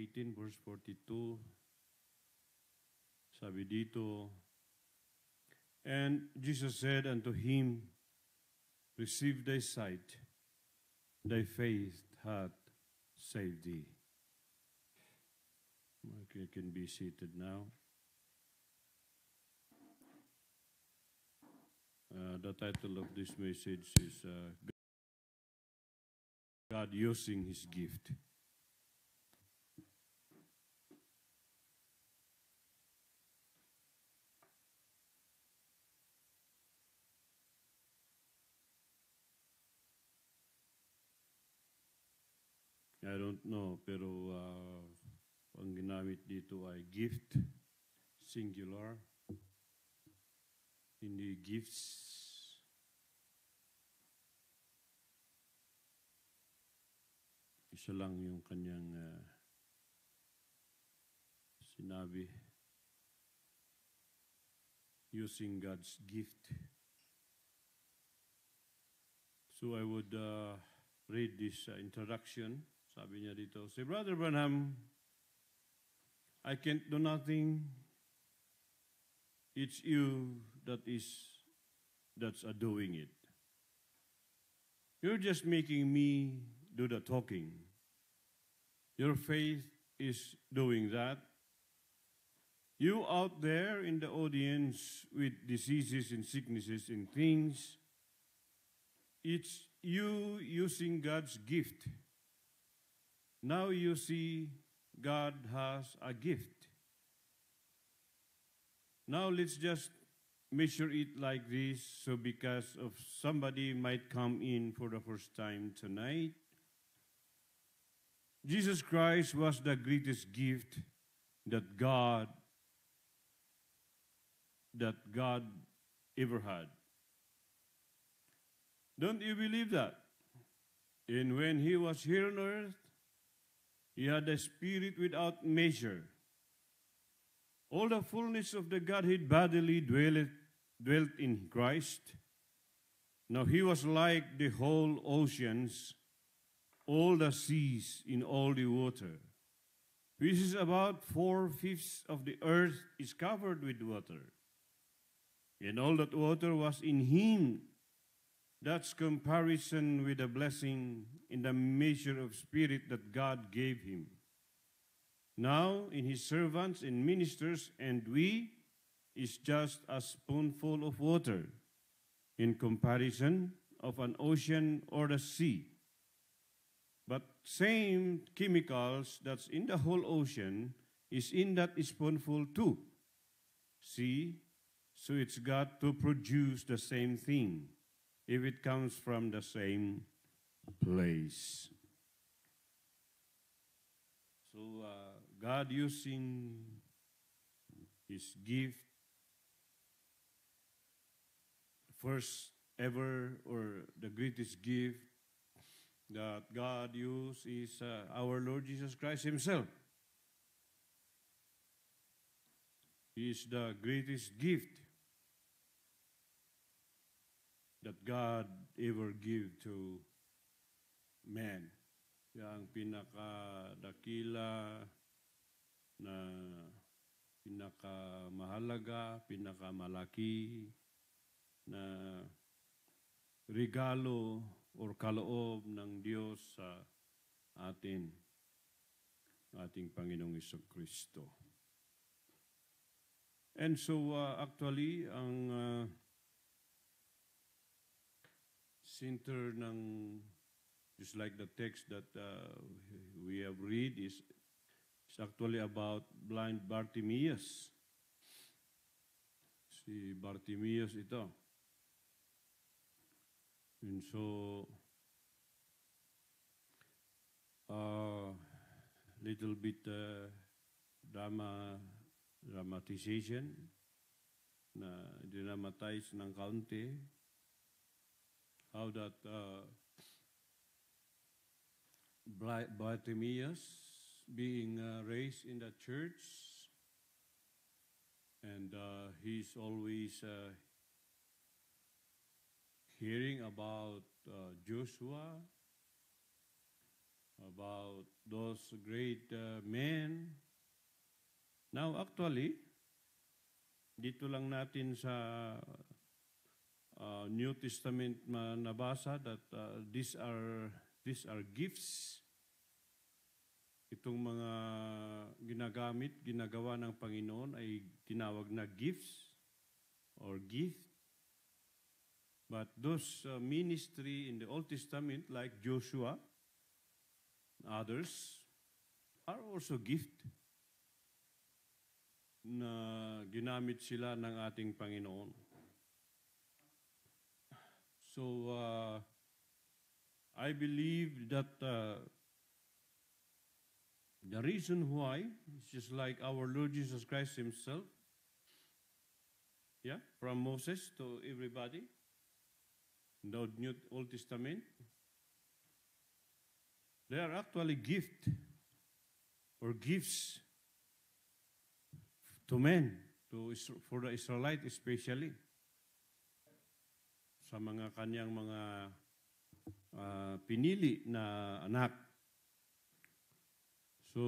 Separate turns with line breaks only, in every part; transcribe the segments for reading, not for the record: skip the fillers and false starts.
18, verse 42, sabi dito, and Jesus said unto him, receive thy sight, thy faith hath saved thee. Okay, you can be seated now. The title of this message is God using His gift. I don't know, pero ang ginamit dito ay gift, singular, hindi gifts. Isa lang yung kanyang sinabi, using God's gift. So I would read this introduction. Sabi niya dito, say, Brother Branham, I can't do nothing. It's you that's doing it. You're just making me do the talking. Your faith is doing that. You out there in the audience with diseases and sicknesses and things, it's you using God's gift. Now you see God has a gift. Now let's just measure it like this, so because of somebody might come in for the first time tonight, Jesus Christ was the greatest gift that God ever had. Don't you believe that? And when He was here on earth, He had a spirit without measure. All the fullness of the Godhead bodily dwelt in Christ. Now He was like the whole oceans, all the seas in all the water, which is about 4/5 of the earth is covered with water. And all that water was in Him. That's comparison with the blessing in the measure of spirit that God gave Him. Now, in His servants and ministers, and we, is just a spoonful of water in comparison of an ocean or the sea. But same chemicals that's in the whole ocean is in that spoonful too. See? So it's got to produce the same thing if it comes from the same place. So God using His gift, first ever or the greatest gift that God used is our Lord Jesus Christ Himself. He is the greatest gift that God ever gave to man. Siya ang pinakadakila na pinakamahalaga, pinakamalaki na regalo or kaloob ng Diyos sa atin, ating Panginoong Jesucristo. And so actually, ang center ng, just like the text that we have read, is actually about blind Bartimaeus. Si Bartimaeus ito. And so, little bit dramatization na dramatize ng kaunti. How that Bartimaeus being raised in the church, and he's always hearing about Joshua, about those great men. Now, actually, dito lang natin sa New Testament nabasa that these are gifts. Itong mga ginagawa ng Panginoon ay tinawag na gifts or gift. But those ministry in the Old Testament like Joshua and others are also gift na ginamit sila ng ating Panginoon. So, I believe that the reason why is just like our Lord Jesus Christ Himself, from Moses to everybody, in the Old Testament, they are actually gift or gifts to men, for the Israelite especially, sa mga kanyang mga pinili na anak. So,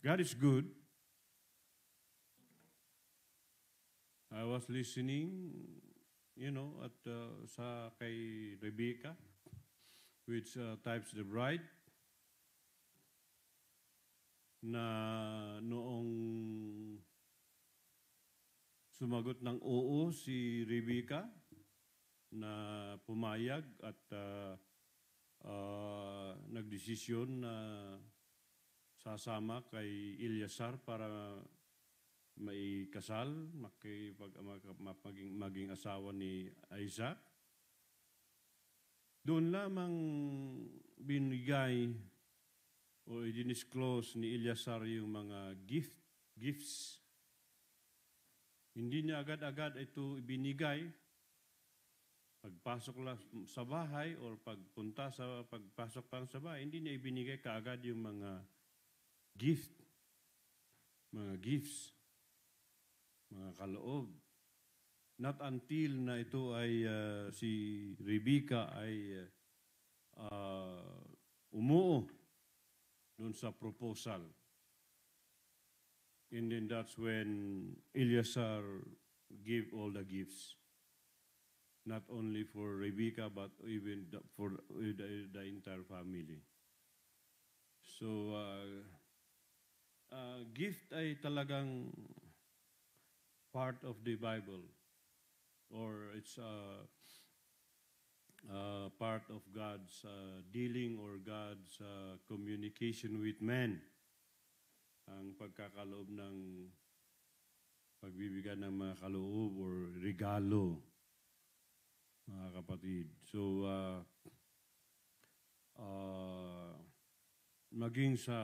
God is good. I was listening, at sa kay Rebecca, which types the bride, na noong sumagot ng oo si Rebecca na pumayag at nagdesisyon na sasama kay Eleazar para may kasal, maging asawa ni Isaac. Doon lamang binigay o i-disclose ni Eleazar yung mga gifts. Hindi niya agad-agad ito ibinigay. Pagpasok lang sa bahay o pagpasok pang sa bahay, hindi niya ibinigay kaagad yung mga gifts, mga kaloob. Not until na ito ay si Rebecca ay umuo doon sa proposal. And then that's when Eleazar gave all the gifts. Not only for Rebecca, but even for the entire family. So, gift ay talagang part of the Bible, or it's part of God's dealing or God's communication with man. Ang pagkakaloob ng pagbibigay ng mga kaloob or regalo, mga kapatid. So, maging sa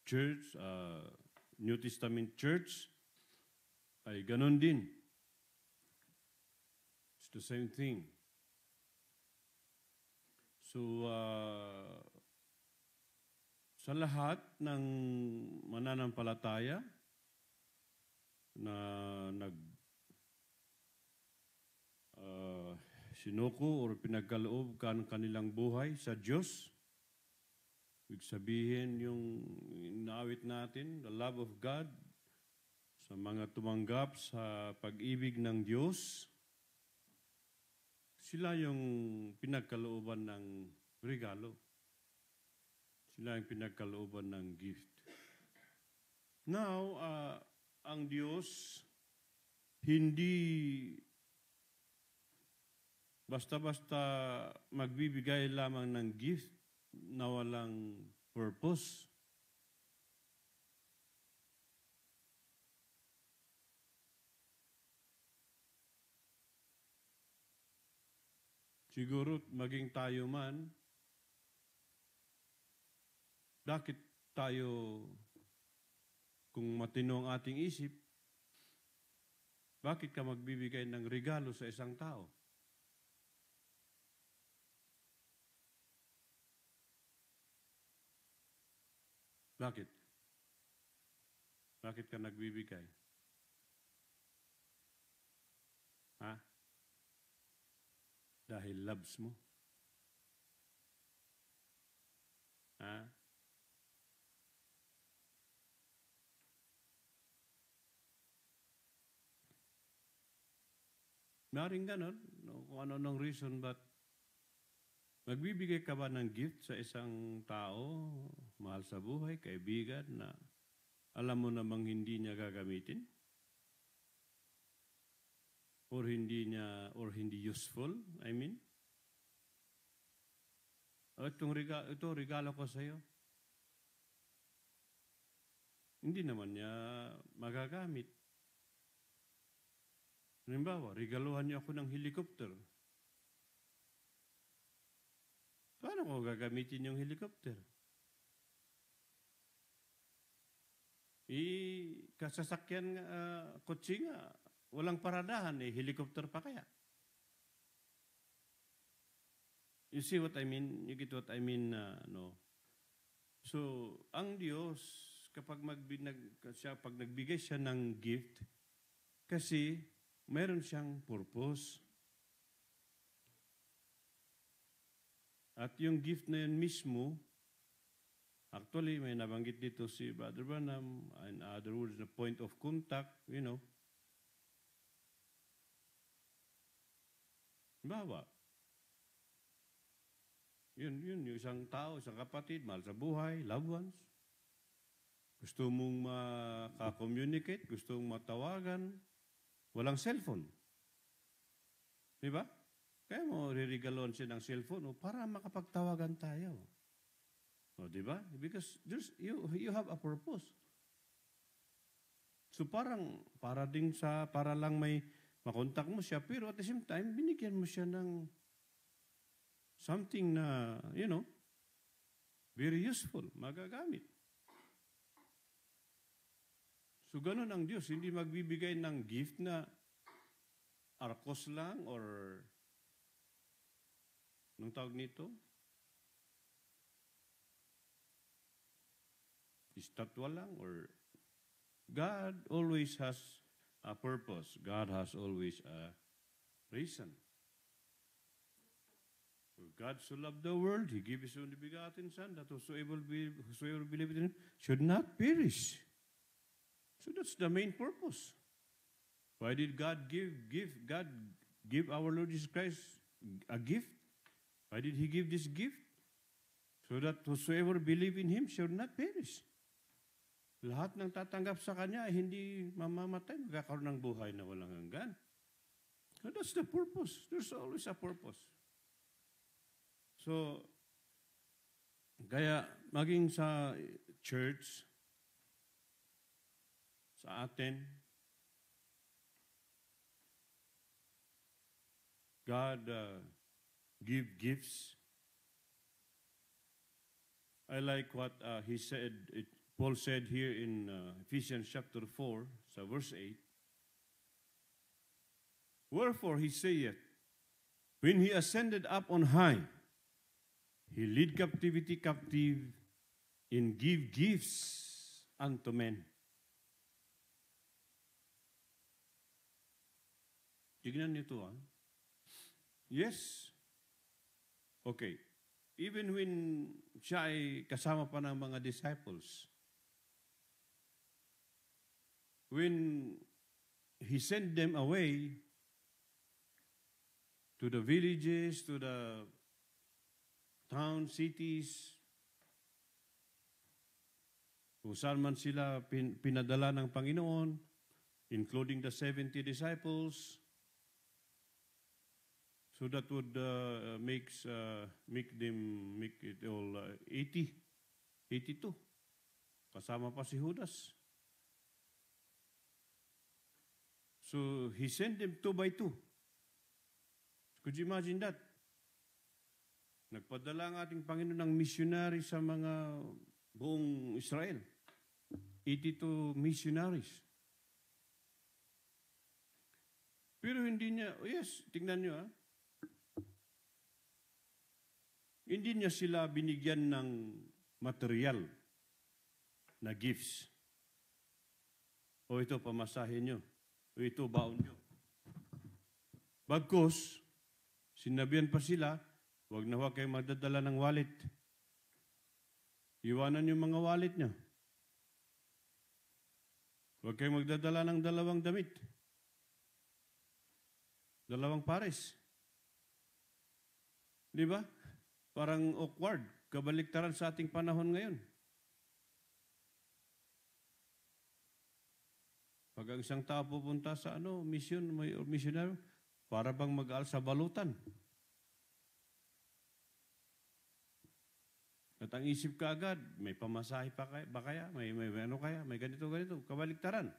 church, New Testament church, ay ganon din. It's the same thing. So, sa lahat ng mananampalataya na sinuko o pinagkaloob kanilang buhay sa Diyos, ibig sabihin yung inaawit natin, the love of God, sa mga tumanggap sa pag-ibig ng Diyos, sila yung pinagkalooban ng regalo. Sila yung pinagkalooban ng gift. Now, ang Diyos, hindi basta-basta magbibigay lamang ng gift na walang purpose. Siguro maging tayo man, bakit tayo, kung matino ang ating isip, bakit ka magbibigay ng regalo sa isang tao? Bakit? Bakit ka nagbibigay? Ha? Dahil loves mo? Ha? Maring ganon, no? Kung ano nung reason, but magbibigay ka ba ng gift sa isang tao, mahal sa buhay, kaibigan, na alam mo namang hindi niya gagamitin? Or hindi useful, I mean? Ito, regalo ko sa iyo. Hindi naman niya magagamit. Halimbawa, regaluhan niyo ako ng helicopter. Paano ko gagamitin yung helicopter? Kasasakyan, kotse nga, walang paradahan, helicopter pa kaya? You see what I mean? You get what I mean? No? So, ang Diyos, pag nagbigay siya ng gift, kasi meron siyang purpose. At yung gift na yun mismo, actually, may nabanggit dito si Brother Branham, in other words, the point of contact, you know. Bawa. Yun, yung isang tao, isang kapatid, mahal sa buhay, loved ones. Gusto mong maka-communicate, gusto mong matawagan, walang cellphone. Di ba? Kaya mo ririgaloan siya ng cellphone para makapagtawagan tayo. O, di ba? Because you have a purpose. So para lang may makontak mo siya, pero at the same time, binigyan mo siya ng something na, very useful, magagamit. So ganun ang Diyos, hindi magbibigay ng gift na arkos lang or anong tawag nito? Estatwa lang or God always has a purpose. God has always a reason. For God so loved the world, He gave His only begotten Son, that whosoever believeth in Him should not perish. So that's the main purpose. Why did God give our Lord Jesus Christ a gift? Why did He give this gift? So that whosoever believe in Him should not perish. Lahat ng tatanggap sa Kanya ay hindi mamamatay, magkakaroon ng buhay na walang hanggan. So that's the purpose. There's always a purpose. So, kaya maging sa church, sa atin, God give gifts. I like what Paul said here in Ephesians chapter 4, sa verse 8. Wherefore he saith, when he ascended up on high, he lead captivity captive and give gifts unto men. Tignan niyo ito, Yes. Okay. Even when siya ay kasama pa ng mga disciples, when he sent them away to the villages, to the towns, cities, kung saan man sila pinadala ng Panginoon, including the 70 disciples, so that would make it all 82. Kasama pa si Judas. So he sent them 2 by 2. Could you imagine that? Nagpadala ang ating Panginoon ng missionary sa mga buong Israel. 82 missionaries. Pero hindi niya, tingnan niyo hindi niya sila binigyan ng material na gifts. O ito, pamasahin niyo. O ito, baon niyo. Bagkus, sinabihan pa sila, huwag na huwag kayong magdadala ng wallet. Iwanan yung mga wallet niyo. Huwag kayong magdadala ng 2 damit. 2 pares. Di ba? Parang awkward. Kabaliktaran sa ating panahon ngayon. Pag ang isang tao pupunta sa mission, may missionary, para bang mag-aal sa balutan. At ang isip ka agad, may pamasahe pa kaya, ba kaya? May ano kaya? May ganito. Kabaliktaran.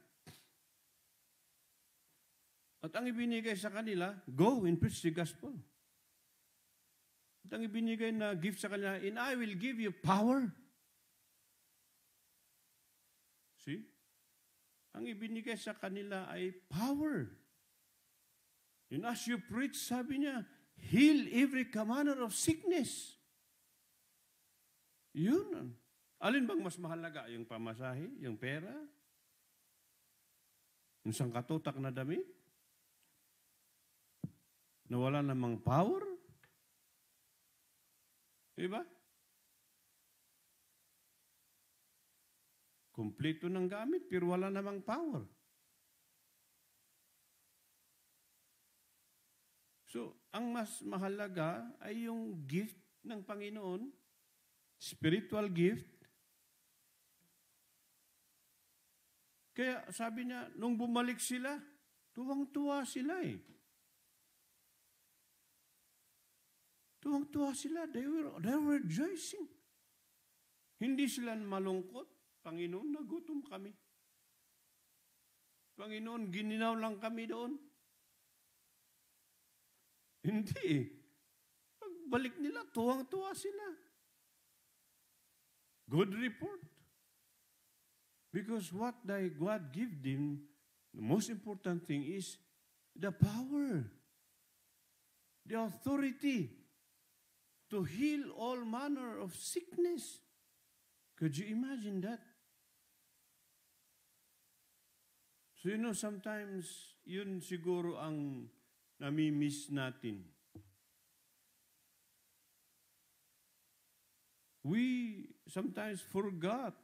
At ang ibinigay sa kanila, go and preach the gospel. At ang ibinigay na gift sa kanila, and I will give you power. See? Ang ibinigay sa kanila ay power. And as you preach, sabi niya, heal every manner of sickness. Yun. Alin bang mas mahalaga? Yung pamasahe? Yung pera? Yung sangkatutak na damit? Na wala namang power? Diba? Kompleto ng gamit, pero wala namang power. So, ang mas mahalaga ay yung gift ng Panginoon, spiritual gift. Kaya sabi niya, nung bumalik sila, tuwang-tuwa sila eh. Tuwang-tuwa sila. They were rejoicing. Hindi sila malungkot. Panginoon, nagutom kami. Panginoon, gininaw lang kami doon. Hindi. Pagbalik nila, tuwang-tuwa sila. Good report. Because what God give them, the most important thing is the power, the authority to heal all manner of sickness. Could you imagine that? So sometimes yun siguro ang nami-miss natin. We sometimes forgot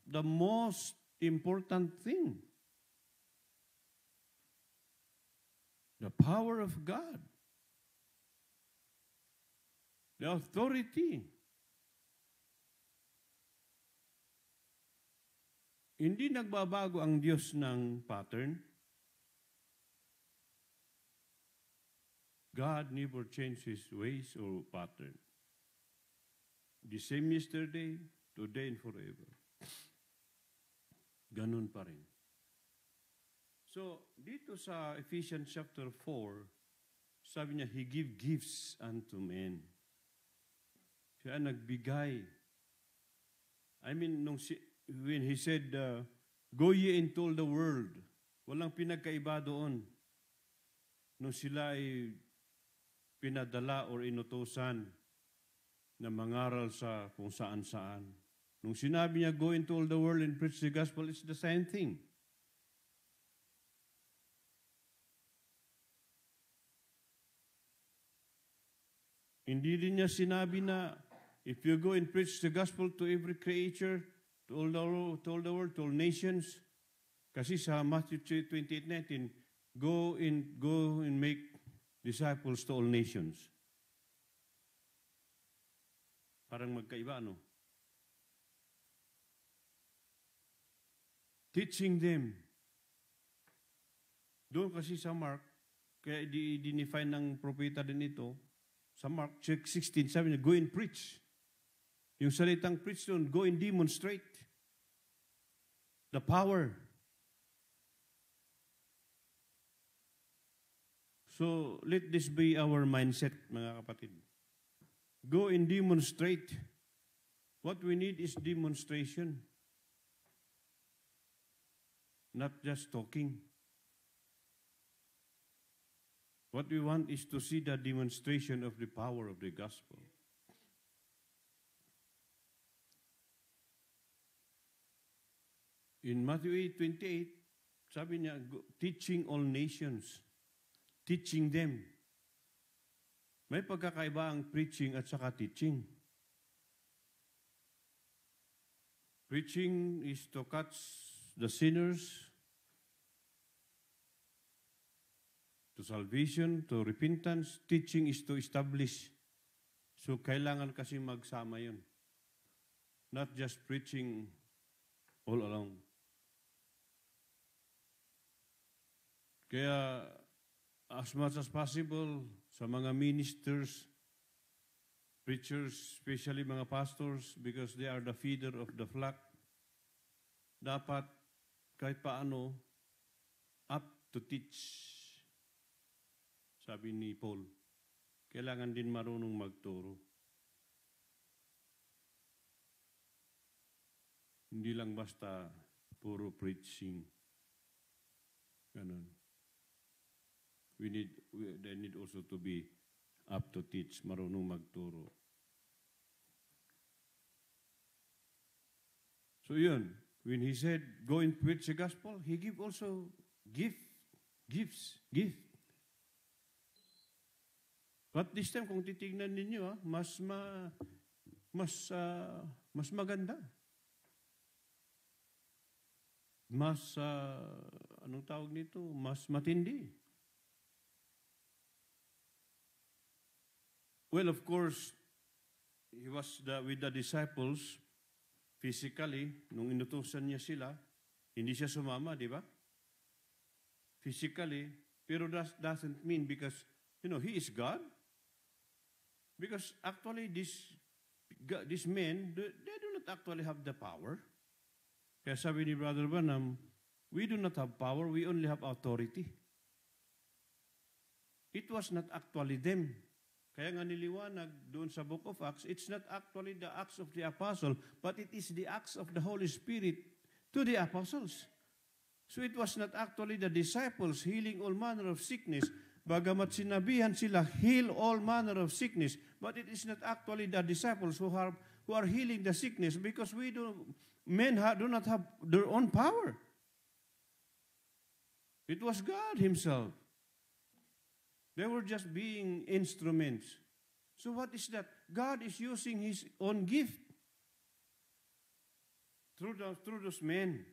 the most important thing. The power of God. The authority. Hindi nagbabago ang Diyos ng pattern. God never changes His ways or pattern. The same yesterday, today, and forever. Ganun pa rin. So, dito sa Ephesians chapter 4, sabi niya, He give gifts unto men. Siya nagbigay. I mean, when He said, go ye into all the world, walang pinagkaiba doon. Nung sila ay pinadala or inutusan na mangaral sa kung saan-saan. Nung sinabi niya, go into all the world and preach the gospel, it's the same thing. Hindi din niya sinabi na, if you go and preach the gospel to every creature, to all the world, to all nations, kasi sa Matthew 28:19, go and make disciples to all nations. Parang magkaiba, no? Teaching them. Doon kasi sa Mark, kaya i-define ng propeta din ito, sa Mark 16, sabi niya, go and preach. Yung salitang preach doon, go and demonstrate the power. So, let this be our mindset, mga kapatid. Go and demonstrate. What we need is demonstration. Not just talking. What we want is to see the demonstration of the power of the gospel. In Matthew 8:28, sabi niya, teaching all nations. Teaching them. May pagkakaiba ang preaching at saka teaching. Preaching is to catch the sinners to salvation, to repentance. Teaching is to establish. So, kailangan kasi magsama yun. Not just preaching all along. Kaya, as much as possible, sa mga ministers, preachers, especially mga pastors, because they are the feeder of the flock, dapat kahit paano, up to teach. Sabi ni Paul, kailangan din marunong magturo. Hindi lang basta puro preaching. Ganun. They need also to be up to teach, marunong magturo. So yun, when he said, go and preach the gospel, he give also gifts. But this time, kung titignan ninyo, mas maganda. Anong tawag nito? Mas matindi. Well, of course, he was with the disciples physically, nung inutusan niya sila, hindi siya sumama, di ba? Physically, pero that doesn't mean because, he is God. Because actually, these men, they do not actually have the power. Kaya sabi ni Brother Branham, we do not have power, we only have authority. It was not actually them. Kaya nga niliwanag doon sa Book of Acts, it's not actually the acts of the apostle, but it is the acts of the Holy Spirit to the apostles. So it was not actually the disciples healing all manner of sickness, bagamat sinabihan sila, heal all manner of sickness, but it is not actually the disciples who are healing the sickness, because men do not have their own power. It was God Himself. They were just being instruments. So what is that? God is using His own gift through those men,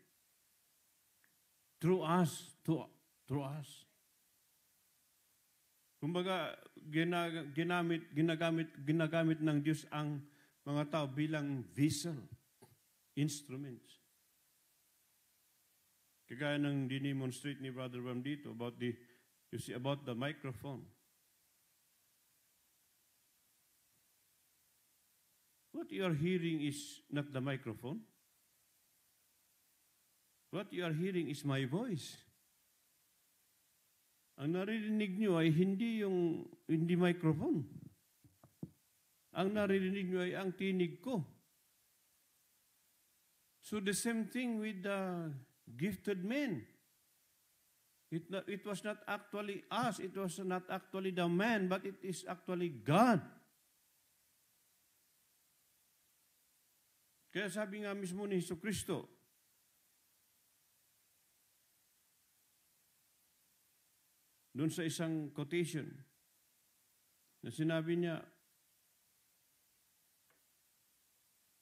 through us. Kumbaga, ginagamit ng Diyos ang mga tao bilang vessel, instruments. Kagaya ng dinemonstrate ni Brother Ram dito about the microphone. What you are hearing is not the microphone. What you are hearing is my voice. Ang naririnig nyo ay hindi microphone. Ang naririnig nyo ay ang tinig ko. So the same thing with the gifted men. It was not actually us, it was not actually the man, but it is actually God. Kaya sabi nga mismo ni Jesucristo, doon sa isang quotation, na sinabi niya,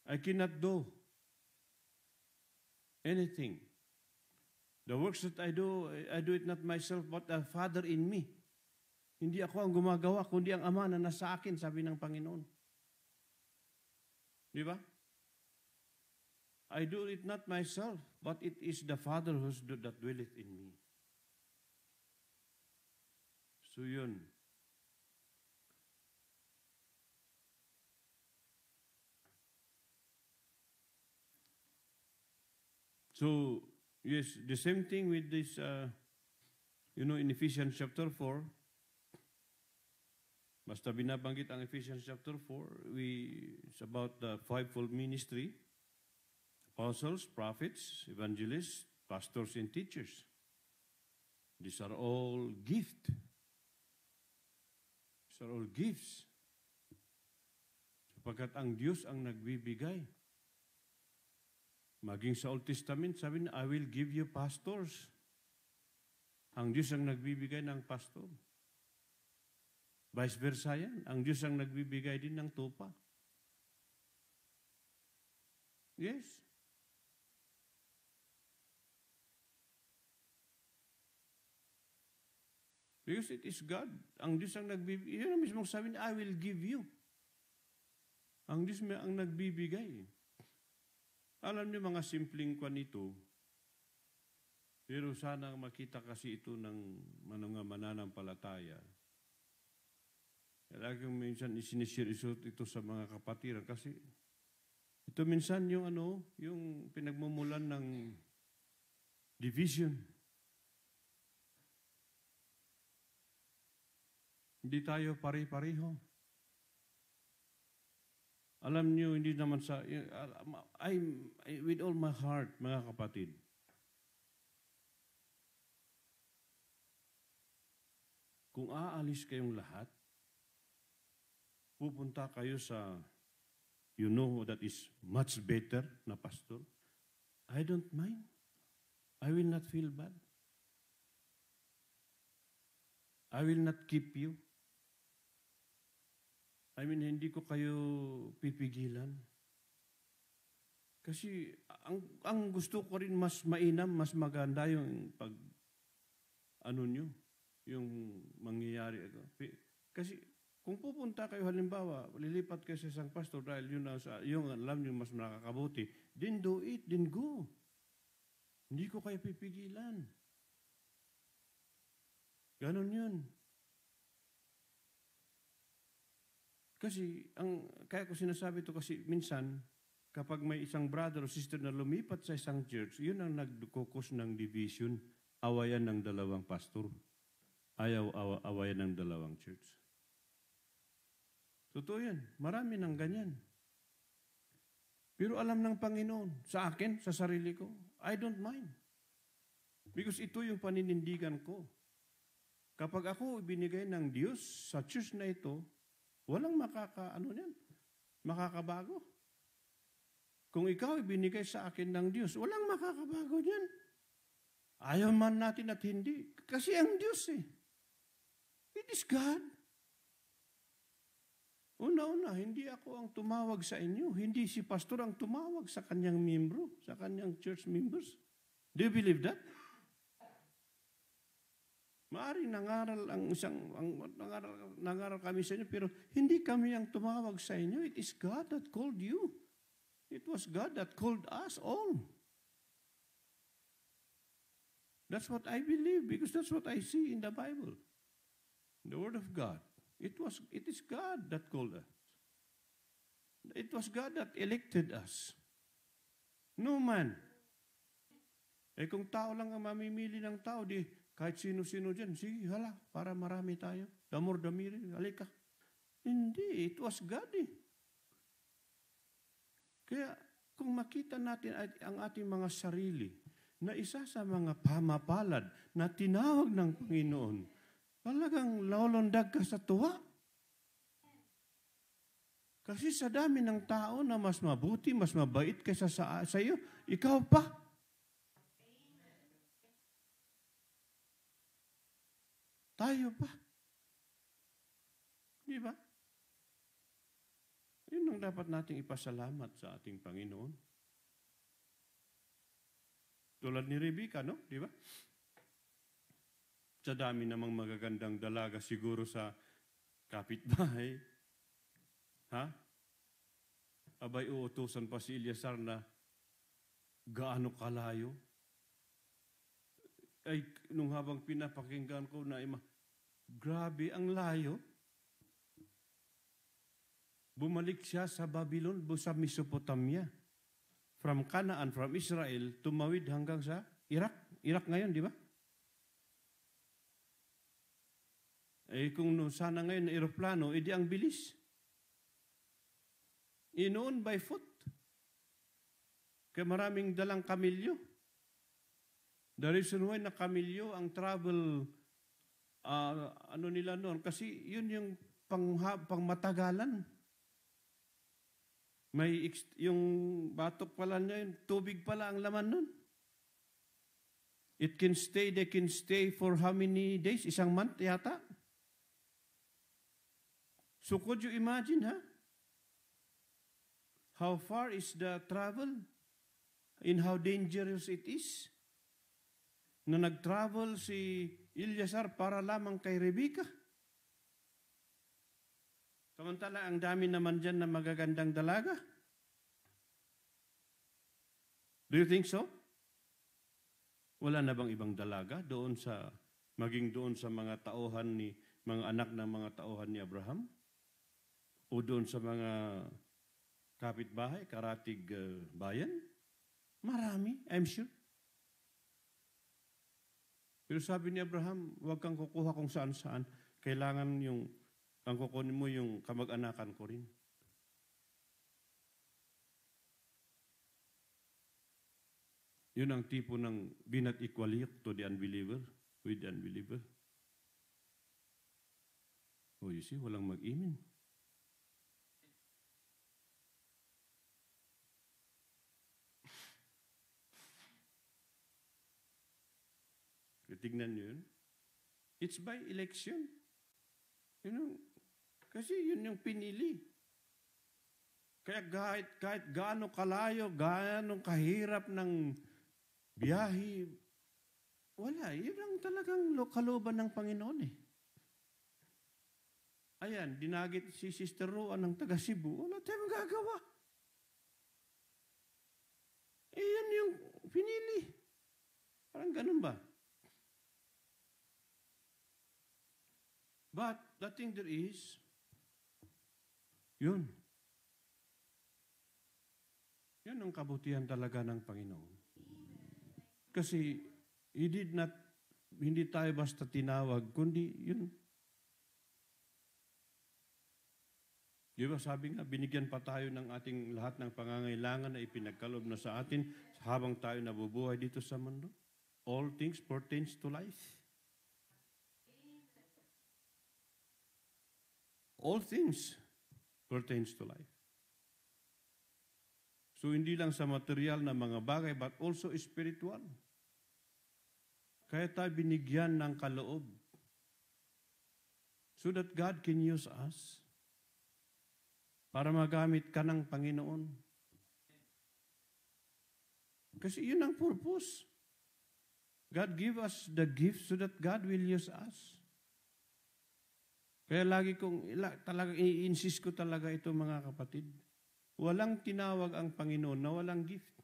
I cannot do anything. The works that I do it not myself, but the Father in me. Hindi ako ang gumagawa, kundi ang Ama na nasa akin, sabi ng Panginoon. Di ba? I do it not myself, but it is the Father that dwelleth in me. So yun. So, yes, the same thing with this, in Ephesians chapter 4, basta binabanggit ang Ephesians chapter 4, it's about the fivefold ministry, apostles, prophets, evangelists, pastors, and teachers. These are all gifts. These are all gifts. Sapagkat ang Diyos ang nagbibigay. Maging sa Old Testament, sabi na, I will give you pastors. Ang Diyos ang nagbibigay ng pastor. Vice versa yan. Ang Diyos ang nagbibigay din ng tupa. Yes. Because it is God. Ang Diyos ang nagbibigay. Yun ang mismong sabi niya, I will give you. Ang Diyos ang nagbibigay. Alam niyo mga simpleng kwan ito, pero sana makita kasi ito ng mga mananampalataya. Lagi minsan isinishare ito sa mga kapatiran kasi ito minsan yung yung pinagmumulan ng division. Hindi tayo pare-pareho. Alam niyo, hindi naman with all my heart, mga kapatid, kung aalis kayong lahat, pupunta kayo sa, that is much better na pastor, I don't mind. I will not feel bad. I will not keep you. Hindi ko kayo pipigilan. Kasi ang gusto ko rin mas mainam, mas maganda yung yung mangyayari. Kasi kung pupunta kayo halimbawa, lilipat kayo sa isang pastor dahil yung alam nyo mas nakakabuti, then do it, then go. Hindi ko kayo pipigilan. Ganon yun. Kasi, kaya ko sinasabi ito kasi minsan, kapag may isang brother o sister na lumipat sa isang church, yun ang nagkukos ng division, awayan ng dalawang pastor. Awayan ng dalawang church. Totoo yan. Marami ng ganyan. Pero alam ng Panginoon, sa akin, sa sarili ko, I don't mind. Because ito yung paninindigan ko. Kapag ako ibinigay ng Diyos sa church na ito, walang makakabago. Kung ikaw ibinigay sa akin ng Diyos, walang makakabago niyan. Ayaw man natin at hindi. Kasi ang Diyos it is God. Una-una, hindi ako ang tumawag sa inyo. Hindi si pastor ang tumawag sa kanyang membro, sa kanyang church members. Do you believe that? Maaring nangaral kami sa inyo, pero hindi kami ang tumawag sa inyo. It is God that called you. It was God that called us all. That's what I believe, because that's what I see in the Bible. The Word of God. It is God that called us. It was God that elected us. No man. Kung tao lang ang mamimili ng tao, kahit sino-sino dyan, sige, hala, para marami tayo. Damor, damiri, halika. Hindi, it was God Kaya, kung makita natin ang ating mga sarili, na isa sa mga pamapalad na tinawag ng Panginoon, talagang lolondag ka sa tuwa. Kasi sa dami ng tao na mas mabuti, mas mabait kaysa sa iyo, ikaw pa. Tayo pa. Di ba? Yun ang dapat nating ipasalamat sa ating Panginoon. Tulad ni Rebecca, no? Di ba? Sa dami namang magagandang dalaga siguro sa kapitbahay. Ha? Abay, uutusan pa si Eleazar na gaano kalayo. Ay, nung habang pinapakinggan ko na grabe ang layo. Bumalik siya sa Babylon, sa Mesopotamia. From Canaan, from Israel, tumawid hanggang sa Iraq. Iraq ngayon, di ba? Kung sana ngayon na aeroplano, edi ang bilis. Inoon by foot. Kaya maraming dalang kamilyo. The reason why na kamilyo ang travel, nila noon, kasi yun yung pangmatagalan. Yung batok pala niya, yung tubig pala ang laman nun. They can stay for how many days? Isang month yata? So could you imagine, how far is the travel? And how dangerous it is? na nag-travel si Eleazar para lamang kay Rebecca. Samantala, ang dami naman dyan na magagandang dalaga. Do you think so? Wala na bang ibang dalaga maging doon sa mga tauhan mga anak ng mga tauhan ni Abraham? O doon sa mga kapitbahay, karatig bayan? Marami, I'm sure. Pero sabi ni Abraham, huwag kang kukuha kung saan-saan. Kailangan ang kukunin mo yung kamag-anakan ko rin. Yun ang tipo ng be not equally to the unbeliever, with the unbeliever. Oh, you see, walang mag-imin. Tignan nyo yun. It's by election. Kasi yun yung pinili. Kaya kahit gaano kalayo, gaano kahirap ng biyahe, wala. Yun ang talagang kalooban ng Panginoon eh. Ayan, dinagit si Sister Roa ng taga Cebu. Wala tayong gagawa. Yan yung pinili. Parang ganun ba? But the thing there is, yun. Yan ang kabutihan talaga ng Panginoon. Kasi hindi tayo basta tinawag, kundi yun. Di ba sabi nga, binigyan pa tayo ng ating lahat ng pangangailangan na ipinagkaloob na sa atin habang tayo nabubuhay dito sa mundo. All things pertains to life. All things pertains to life. So hindi lang sa material na mga bagay, but also spiritual. Kaya tayo binigyan ng kaloob so that God can use us para magamit ka ng Panginoon. Kasi yun ang purpose. God give us the gift so that God will use us. Kaya lagi i-insist ko talaga ito mga kapatid. Walang tinawag ang Panginoon na walang gift.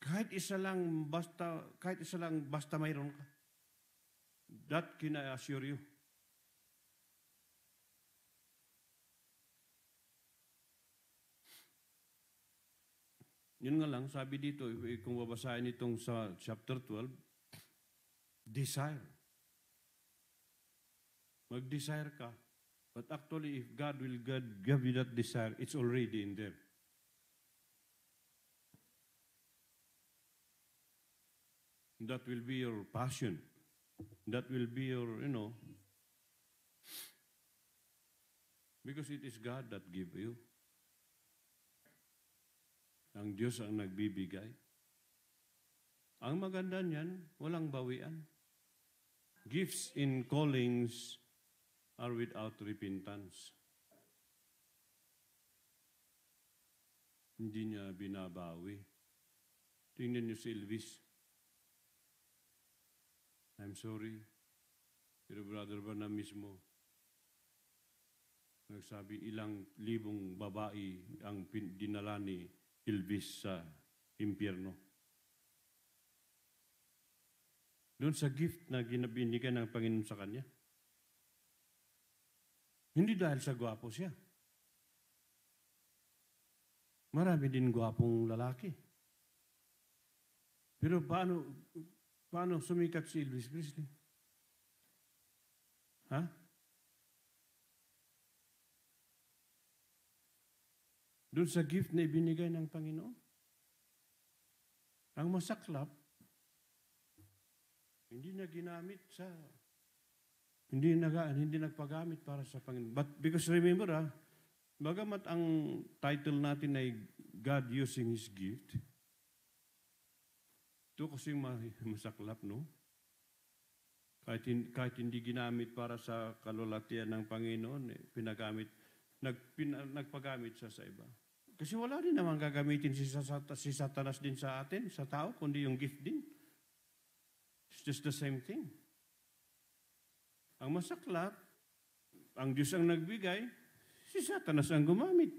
Kahit isa lang basta mayroon ka. That can I assure you. Yun nga lang, sabi dito, kung babasahin itong sa chapter 12, desire. Mag-desire ka. But actually, if God will give you that desire, it's already in there. That will be your passion. That will be your, because it is God that give you. Ang Diyos ang nagbibigay. Ang maganda niyan, walang bawian. Gifts in callings are without repentance. Hindi niya binabawi. Tingnan niyo si Elvis. I'm sorry, pero Brother Branham mismo, nagsabi ilang libong babae ang dinala ni Elvis sa impyerno. Doon sa gift na binigyan ng Panginoon sa kanya. Hindi dahil sa gwapo siya. Marami din gwapong lalaki. Pero paano sumikat si Elvis Presley? Ha? Doon sa gift na ibinigay ng Panginoon. Ang masaklap, hindi na ginamit hindi nagpagamit para sa Panginoon. But because remember, bagamat ang title natin ay God using His gift, ito kasing masaklap, no? Kahit hindi ginamit para sa kalulatian ng Panginoon, nagpagamit siya sa iba. Kasi wala din naman gagamitin si Satanas din sa atin, sa tao, kundi yung gift din. It's just the same thing. Ang masaklap, ang Diyos ang nagbigay, si Satanas ang gumamit.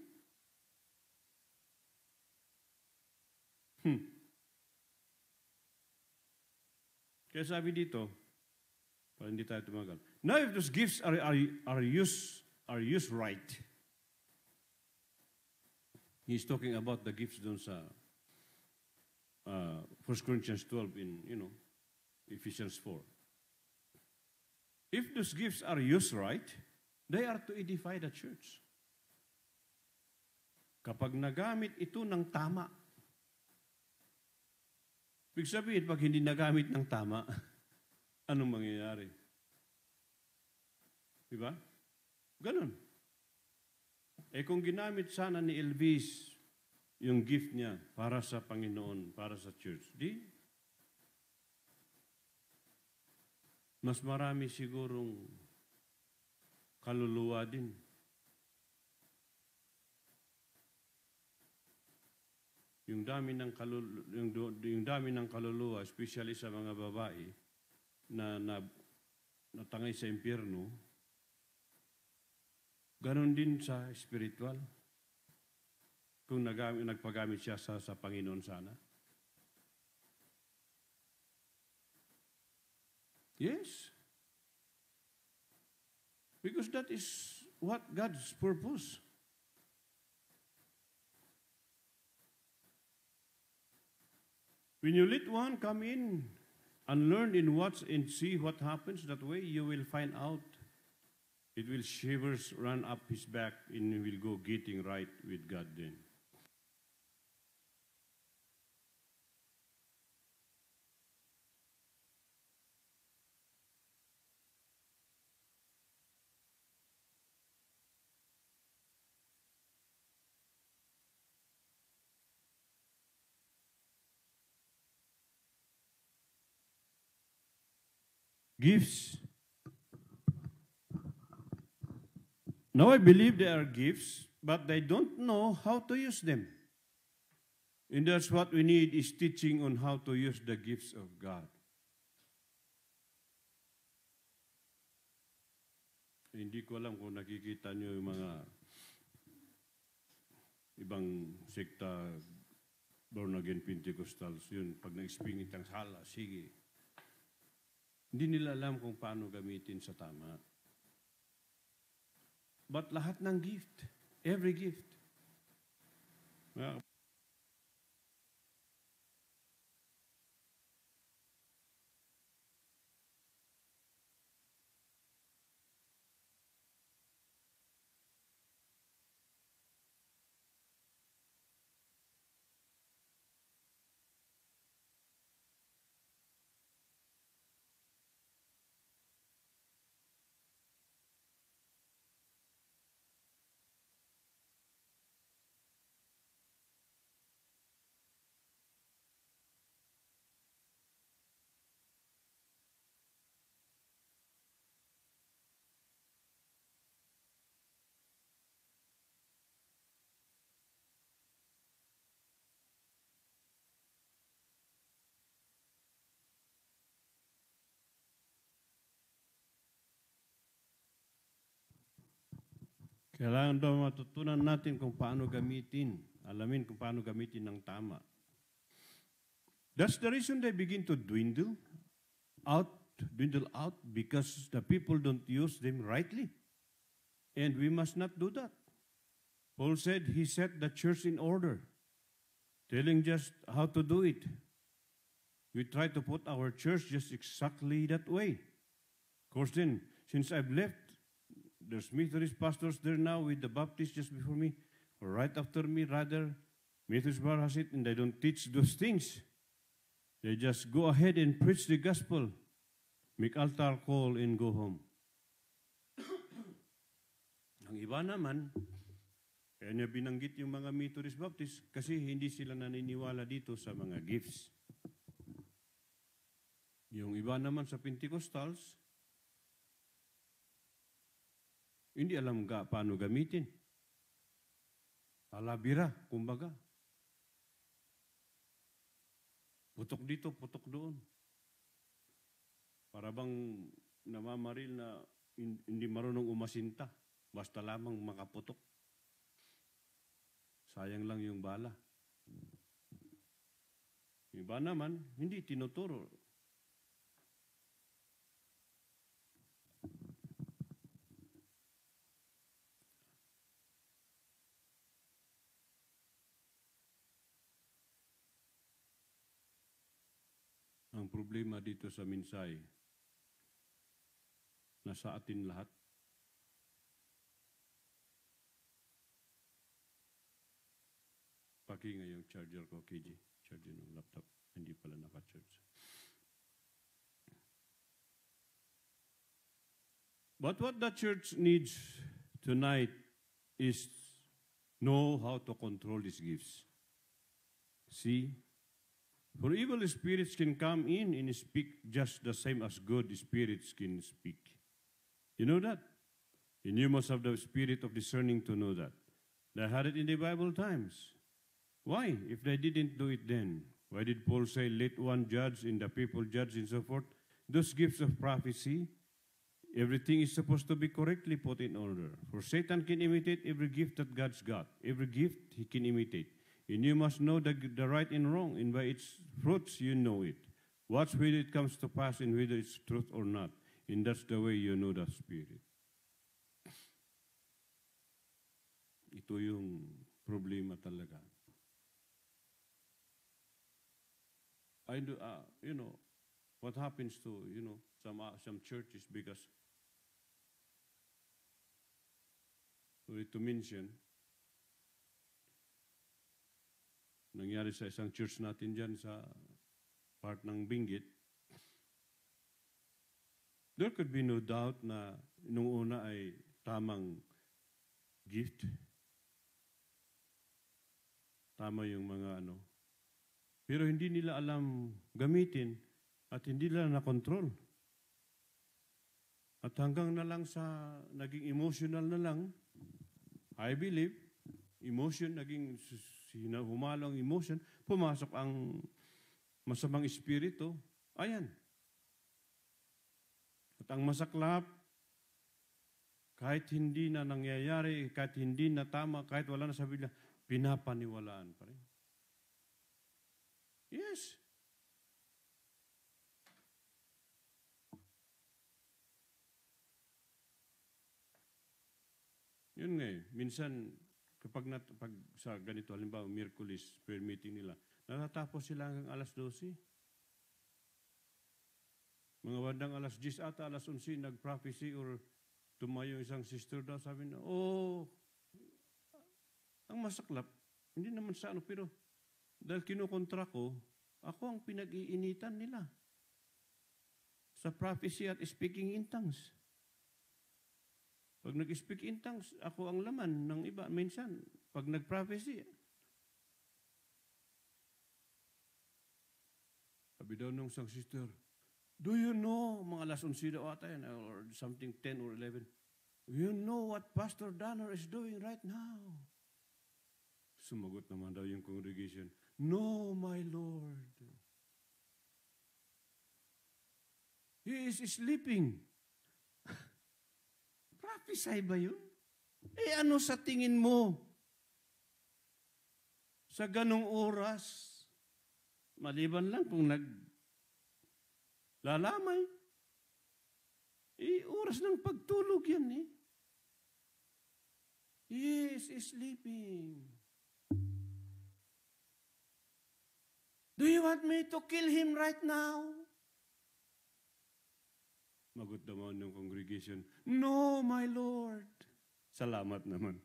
Kaya sabi dito, para hindi tayo tumagal. Now if those gifts are used right, he's talking about the gifts doon sa 1 Corinthians 12 in, Ephesians 4. If those gifts are used right, they are to edify the church. Kapag nagamit ito ng tama, ibig sabihin, pag hindi nagamit ng tama, anong mangyayari? Diba? Ganon. Kung ginamit sana ni Elvis yung gift niya para sa Panginoon, para sa church, mas marami sigurong kaluluwa din. Yung dami ng kaluluwa, especially sa mga babae na natangay sa impyerno, ganon din sa spiritual. Kung nagpagamit siya sa Panginoon sana. Yes. Because that is what God's purpose. When you let one come in and learn and watch and see what happens, that way you will find out. It will shivers run up his back and he will go getting right with God then. Gifts. Now I believe they are gifts, but they don't know how to use them. And that's what we need is teaching on how to use the gifts of God. Hindi ko alam kung nakikita niyo yung mga ibang sekta, born again Pentecostals, yun, pag na-experience ang sala, sige. Hindi nila alam kung paano gamitin sa tama. But lahat ng gift, every gift. Kailangan daw matutunan natin kung paano gamitin, alamin kung paano gamitin ng tama. That's the reason they begin to dwindle out because the people don't use them rightly. And we must not do that. Paul said he set the church in order, telling just how to do it. We try to put our church just exactly that way. Of course then, since I've left, there's Methodist pastors there now with the Baptists just before me, or right after me, rather. Methodist bar has it, and they don't teach those things. They just go ahead and preach the gospel, make altar call, and go home. Ang iba naman, kaya niya binanggit yung mga Methodist Baptist kasi hindi sila naniniwala dito sa mga gifts. Yung iba naman sa Pentecostals, hindi alam paano gamitin. Halabira, kumbaga. Putok dito, putok doon. Para bang namamaril na hindi marunong umasinta. Basta lamang makaputok. Sayang lang yung bala. Iba naman, hindi tinuturo. Ang problema dito sa minsay, nasa atin lahat. Paki nga yung charger ko, KG. Charger ng laptop. Hindi pala naka-charge. But what the church needs tonight is know how to control these gifts. See? For evil spirits can come in and speak just the same as good spirits can speak. You know that? And you must have the spirit of discerning to know that. They had it in the Bible times. Why? If they didn't do it then, why did Paul say, let one judge and the people judge and so forth? Those gifts of prophecy, everything is supposed to be correctly put in order. For Satan can imitate every gift that God's got. Every gift he can imitate. And you must know the right and wrong, and by its fruits you know it. Watch whether it comes to pass and whether it's truth or not. And that's the way you know the Spirit. Ito yung problema talaga. I do, what happens to, some churches because, to mention, nangyari sa isang church natin dyan sa part ng Benguet, there could be no doubt na nung una ay tamang gift. Tama yung mga pero hindi nila alam gamitin at hindi nila na-control. At hanggang na lang sa naging emotional na lang, I believe, emotion, naging humalo ang emotion, pumasok ang masamang espiritu, ayan. At ang masaklap, kahit hindi na nangyayari, kahit hindi na tama, kahit wala na sa Biblia, pinapaniwalaan pa rin. Yes. Yun nga minsan, pag sa ganito, halimbawa, Miyerkules, prayer meeting nila, natatapos sila hanggang alas 12. Mga bandang alas 10 ata, alas 11, nag-prophecy or tumayo isang sister daw, sabi na, ang masaklap, hindi naman sa pero dahil kinukontra ko, ako ang pinag-iinitan nila sa prophecy at speaking in tongues. Pag nag-speak in tongues, ako ang laman ng iba. Minsan, pag nag-prophecy, sabi daw nung isang sister, do you know, mga alas 11 daw ata yan, or something 10 or 11, you know what Pastor Danner is doing right now? Sumagot naman daw yung congregation, no, my Lord. He is sleeping. Prophesy ba yun? Ano sa tingin mo? Sa ganong oras, maliban lang kung naglalamay, oras ng pagtulog yan eh. He is sleeping. Do you want me to kill him right now? Magot naman ng congregation, no, my Lord. Salamat naman.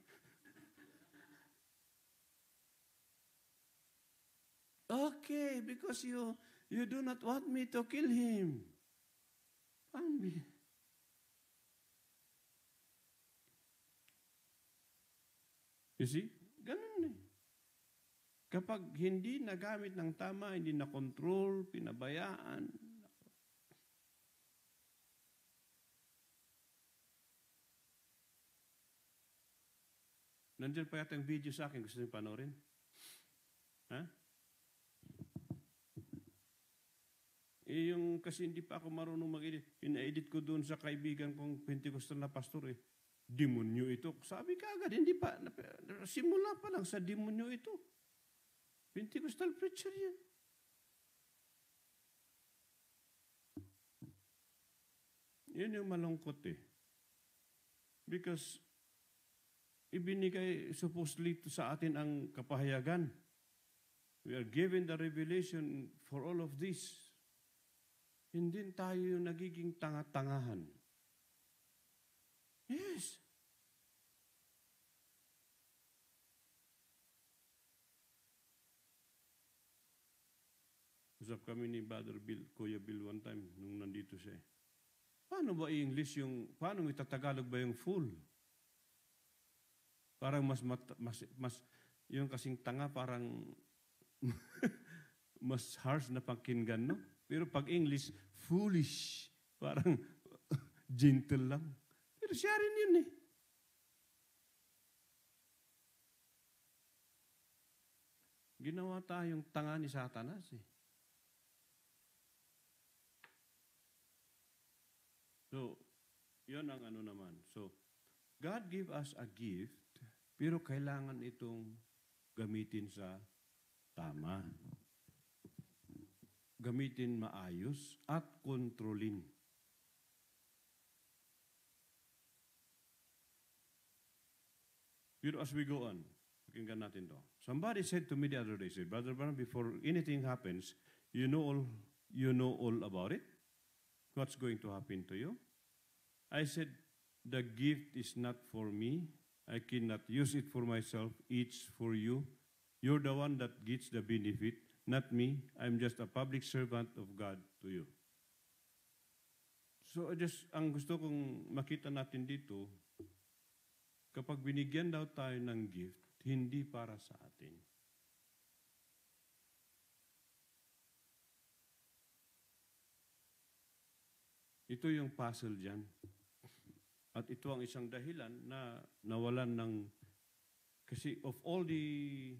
Okay, because you do not want me to kill him. You see? Ganun eh. Kapag hindi nagamit ng tama, hindi na-control, pinabayaan, Nandiyan pa yata yung video sa akin. Gusto niyo panoorin? Ha? Yung kasi hindi pa ako marunong mag-edit. Ina-edit ko doon sa kaibigan kong Pentecostal na pastor eh. Demonyo ito. Sabi ka agad, hindi pa. Simula pa lang sa demonyo ito. Pentecostal preacher yan. Yan yung malungkot eh. Because ibinigay supposedly sa atin ang kapahayagan. We are given the revelation for all of this. Hindi tayo yung nagiging tanga-tangahan. Yes. Usap kami ni Brother Bill, Kuya Bill one time nung nandito siya. Paano ba i-English yung, paano itatagalog ba yung full? Parang mas yung kasing tanga parang mas harsh na pakinggan, no? Pero pag English, foolish. Parang gentle lang. Pero siya rin yun eh. Ginawa tayong tanga ni Satanas eh. So, yun ang ano naman. So, God give us a gift, pero kailangan itong gamitin sa tama. Gamitin maayos at kontrolin. Pero as we go on, pakinggan natin to. Somebody said to me the other day, said, Brother Branham, before anything happens, you know all about it? What's going to happen to you? I said, the gift is not for me. I cannot use it for myself. It's for you. You're the one that gets the benefit, not me. I'm just a public servant of God to you. So ang gusto kong makita natin dito, kapag binigyan daw tayo ng gift, hindi para sa atin. Ito yung puzzle dyan. At ito ang isang dahilan na nawalan ng, kasi of all the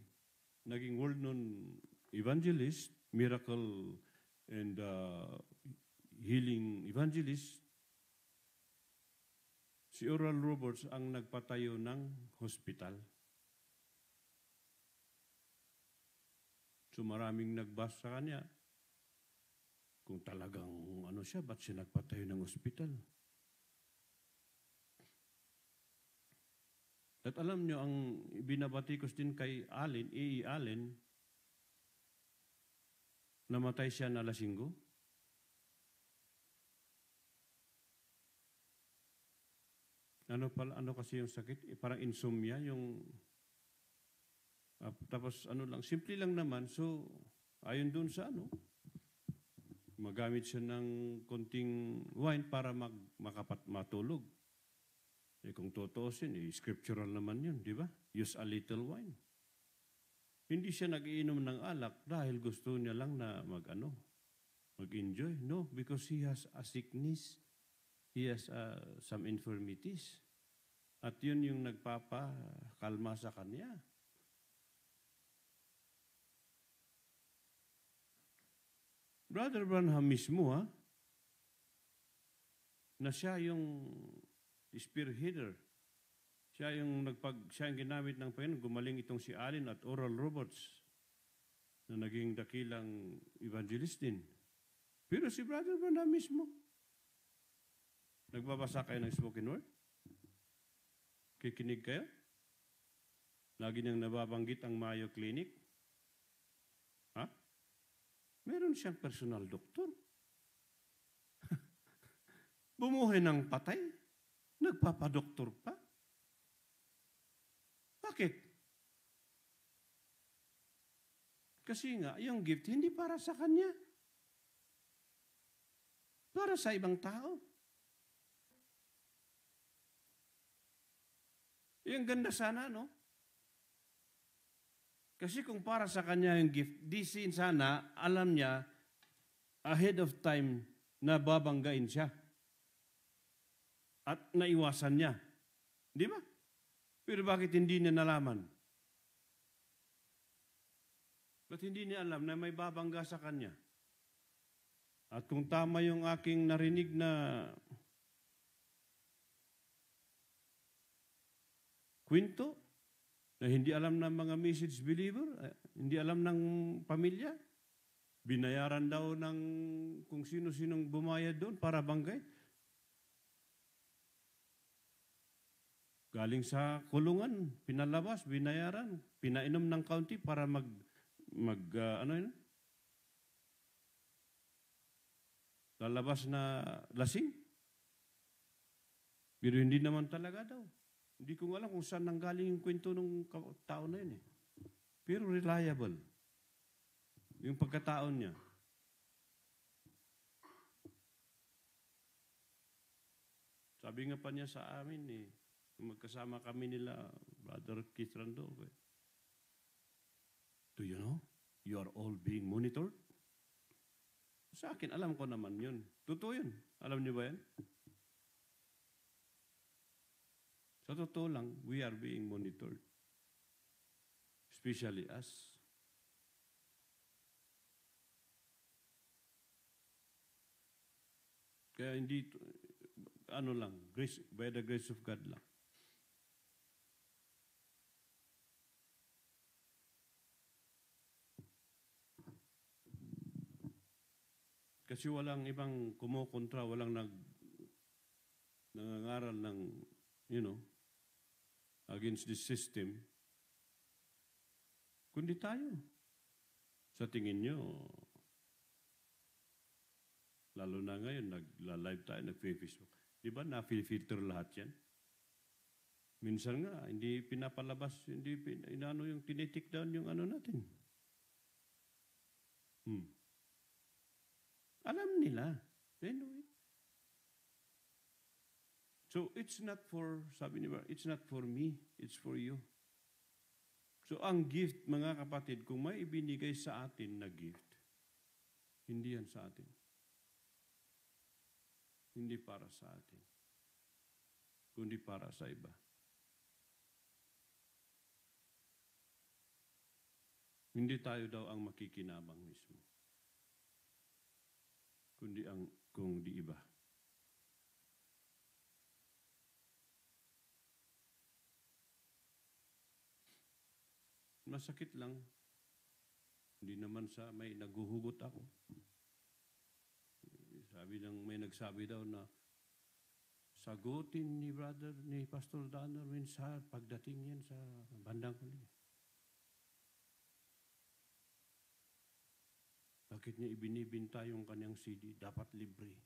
naging world-known evangelist, miracle and healing evangelist, si Oral Roberts ang nagpatayo ng hospital. So maraming nagbasa sa kanya. Kung talagang ano siya, ba't siya nagpatayo ng hospital? At alam nyo, ang binabatikos din kay Allen, E.E. Allen, namatay siya na lasinggo. Ano kasi yung sakit? Parang insomnia, yung tapos ano lang, simple lang naman. So, ayon dun sa magamit siya ng konting wine para matulog. Eh kung totoosin, scriptural naman yun, di ba? Use a little wine. Hindi siya nag-iinom ng alak dahil gusto niya lang na mag-enjoy. No, because he has a sickness. He has some infirmities. At yun yung nagpapakalma sa kanya. Brother Branham mismo, na siya yung spearheader. Siya yung ginamit ng Panginoon. Gumaling itong si Allen at Oral Roberts na naging dakilang evangelist din. Pero si Brother Branham mismo, nagbabasa kayo ng spoken word? Kikinig kayo? Lagi niyang nababanggit ang Mayo Clinic? Ha? Meron siyang personal doktor. Bumuhay ng patay. Nagpapadoktor pa. Bakit? Kasi nga, yung gift hindi para sa kanya. Para sa ibang tao. Yung ganda sana, no? Kasi kung para sa kanya yung gift, di sana, alam niya, ahead of time, na babanggain siya. At naiwasan niya. Di ba? Pero bakit hindi niya nalaman? Ba't hindi niya alam na may babangga sa kanya? At kung tama yung aking narinig na kwento, na hindi alam ng mga message believer, hindi alam ng pamilya, binayaran daw ng kung sino-sinong bumayad doon para banggay. Galing sa kulungan, pinalabas, binayaran, pinainom ng kaunti para lalabas na lasing. Pero hindi naman talaga daw. Hindi ko alam kung saan nanggaling yung kwento ng tao na yun eh. Pero reliable. Yung pagkataon niya. Sabi nga pa niya sa amin eh, magkasama kami nila, Brother Keith Rando. Do you know, you are all being monitored? Sa akin, alam ko naman yun. Totoo yun. Alam niyo ba yan? Sa totoo lang, we are being monitored. Especially us. Kaya hindi, grace, by the grace of God lang. Kasi walang ibang kumukontra, walang nangangaral ng, against this system, kundi tayo. Sa tingin nyo, lalo na ngayon, nagla-live tayo, nag-Facebook. Di ba, na-filter lahat yan? Minsan nga, hindi pinapalabas, yung tinitik down yung natin. Alam nila. They know it. So, it's not for, sabi niya, it's not for me, it's for you. So, ang gift, mga kapatid, kung may ibinigay sa atin na gift, hindi yan sa atin. Hindi para sa atin. Kundi para sa iba. Hindi tayo daw ang makikinabang mismo. Kung di iba. Masakit lang. Hindi naman may naguhugot ako. May nagsabi daw na sagutin ni Pastor Danner minsan pagdating yan sa bandang huli. Bakit niya ibinibinta yung kanyang CD? Dapat libre.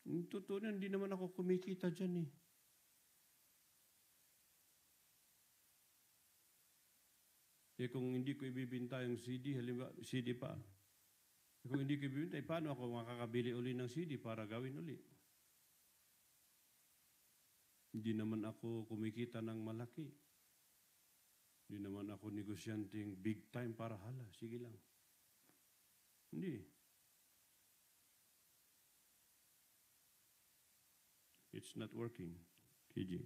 Yung totoo na, hindi naman ako kumikita dyan eh. Kung hindi ko ibibinta yung CD, halimbawa, CD pa. Kung hindi ko ibibinta, paano ako makakabili uli ng CD para gawin uli? Hindi naman ako kumikita ng malaki. Hindi naman ako negosyanteng big time para sige lang. Hindi. It's not working, KJ.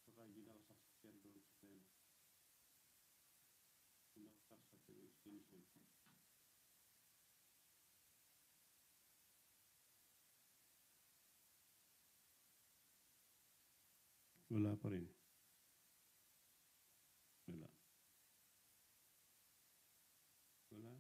Baka hindi na ako sasakyan doon sa pena. Hindi na ako sasakyan extension. Wala pa rin. Wala. Wala.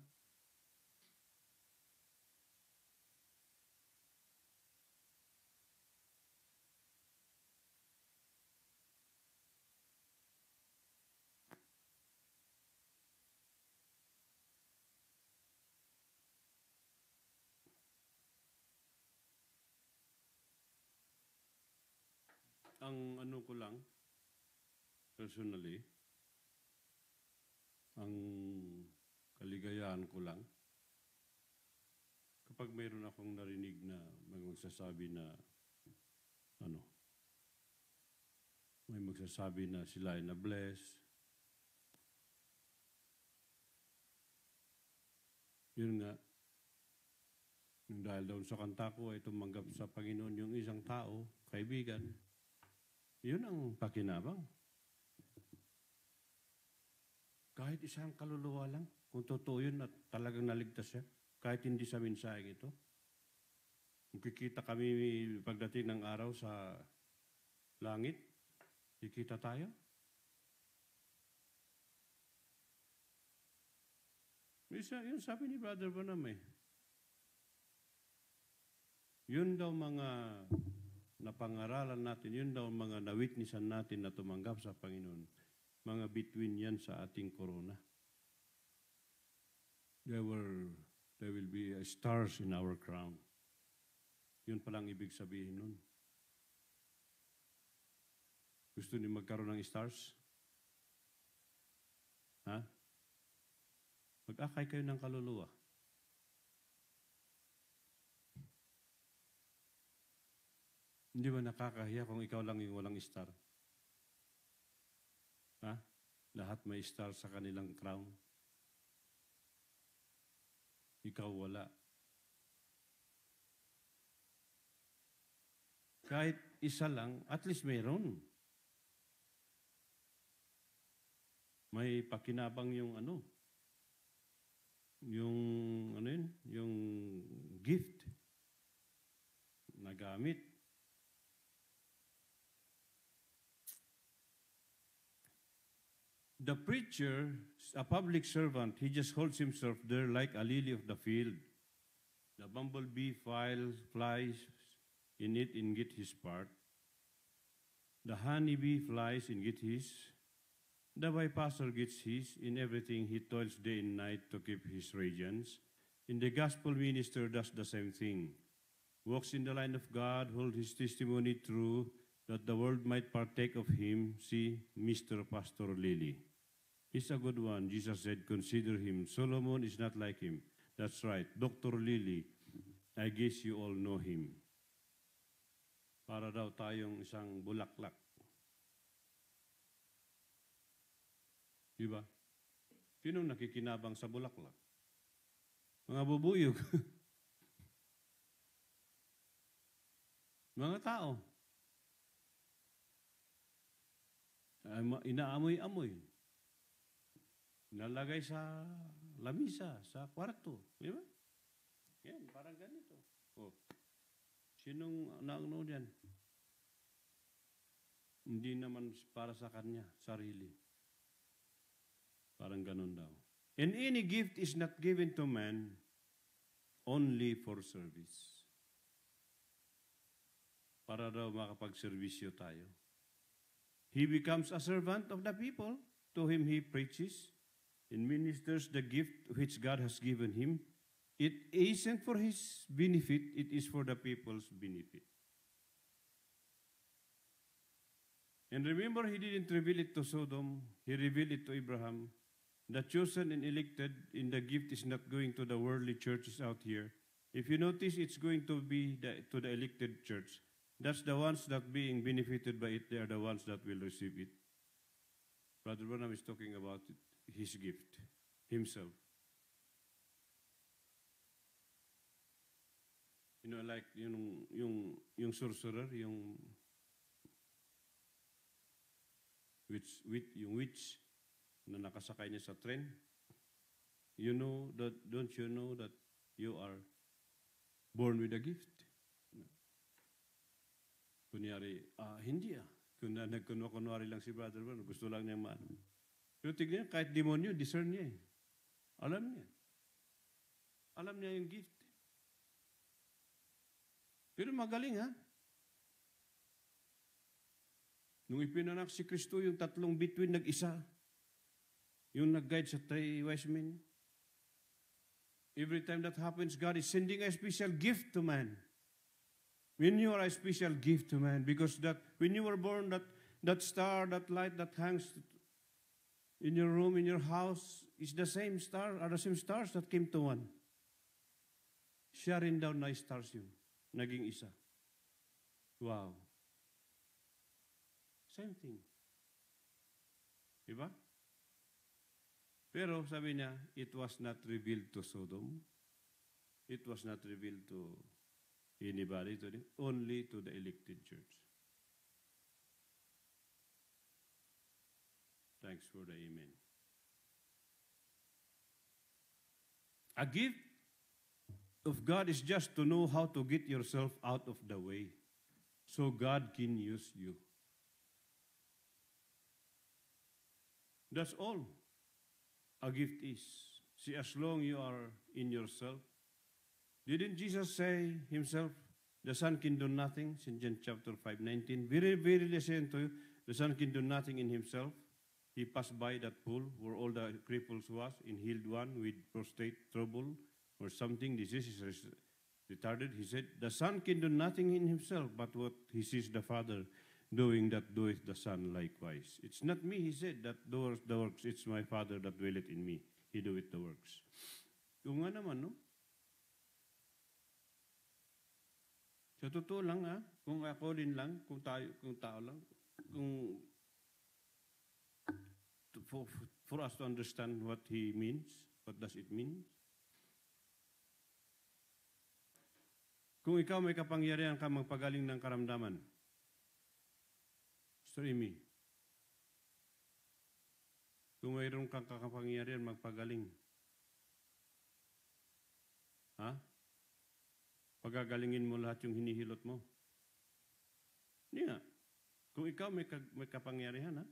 Ang ko lang, personally, ang kaligayahan ko lang, kapag mayroon akong narinig na magsasabi na May magsasabi na sila ay na-bless. Yun nga, dahil daw sa kanta ko ay tumanggap sa Panginoon yung isang tao, kaibigan, yun ang pakinabang. Kahit isang kaluluwa lang, kung totoo yun at talagang naligtas siya, kahit hindi sa mensaheng ito. Kung kikita kami pagdating ng araw sa langit, kikita tayo. Yun sabi ni Brother Branham Yun daw mga napangaralan natin, yun daw mga nawitnessan natin na tumanggap sa Panginoon. Mga bituin yan sa ating korona. There will be stars in our crown. Yun palang ibig sabihin nun. Gusto niyo magkaroon ng stars? Ha? Mag-akay kayo ng kaluluwa. Hindi ba nakakahiya kung ikaw lang yung walang star? Ha? Lahat may star sa kanilang crown. Ikaw wala. Kahit isa lang, at least mayroon. May pakinabang yung yung gift na gamit. The preacher, a public servant, he just holds himself there like a lily of the field. The bumblebee flies in it and get his part. The honeybee flies and get his. The bypasser gets his. In everything he toils day and night to keep his radiance. And the gospel minister does the same thing. Walks in the line of God, holds his testimony true, that the world might partake of him. See, Mr. Pastor Lily. He's a good one. Jesus said, consider him. Solomon is not like him. That's right. Dr. Lily, I guess you all know him. Para daw tayong isang bulaklak. Diba? Sinong nakikinabang sa bulaklak? Mga bubuyog. Mga tao. Inaamoy-amoy. Nalagay sa lamisa, sa kwarto. Di ba? Yan, parang ganito. Oh. Sinong naano diyan? Hindi naman para sa kanya, sarili. Parang ganun daw. And any gift is not given to man only for service. Para daw makapagservisyo tayo. He becomes a servant of the people. To him he preaches and ministers the gift which God has given him. It isn't for his benefit, it is for the people's benefit. And remember, he didn't reveal it to Sodom, he revealed it to Abraham. The chosen and elected in the gift is not going to the worldly churches out here. If you notice, it's going to be to the elected church. That's the ones that being benefited by it, they are the ones that will receive it. Brother Branham is talking about it, his gift, himself. You know, like yung sorcerer, yung witch na nakasakay niya sa train. You know that, don't you know that you are born with a gift? Kunyari, hindi Kung nagkunwari lang si Brother Branham, gusto lang niya maano. Pero tignan, kahit demonyo, discern niya Alam niya. Alam niya yung gift. Pero magaling, ha? Nung ipinanak si Kristo, yung tatlong bituin nag-isa. Yung nag-guide sa 3 wise men. Every time that happens, God is sending a special gift to man. When you are a special gift to man, because that when you were born, that star, that light that hangs in your room, in your house, is the same star, are the same stars that came to one. Siya rin daw na stars yun. Naging isa. Wow. Same thing. Diba? Pero sabi niya, it was not revealed to Sodom. It was not revealed to anybody, only to the elected church. Thanks for the amen. A gift of God is just to know how to get yourself out of the way so God can use you. That's all a gift is. See, as long you are in yourself. Didn't Jesus say himself, the Son can do nothing? In John chapter 5:19. Very, very listen to you. The Son can do nothing in himself. He passed by that pool where all the cripples was, and healed one with prostate trouble or something. Disease is retarded. He said, the Son can do nothing in himself, but what he sees the Father doing, that doeth the Son likewise. It's not me, he said, that doeth the works. It's my Father that dwelleth in me. He doeth the works. Yung nga naman, no? Sa totoo lang, kung ako din lang, kung tao lang, for us to understand what he means, what does it mean? Kung ikaw may kapangyarihan ka magpagaling ng karamdaman, me. Kung mayroon kang kapangyarihan magpagaling, pagagalingin mo lahat yung hinihilot mo. Hindi nga. Kung ikaw may kapangyarihan,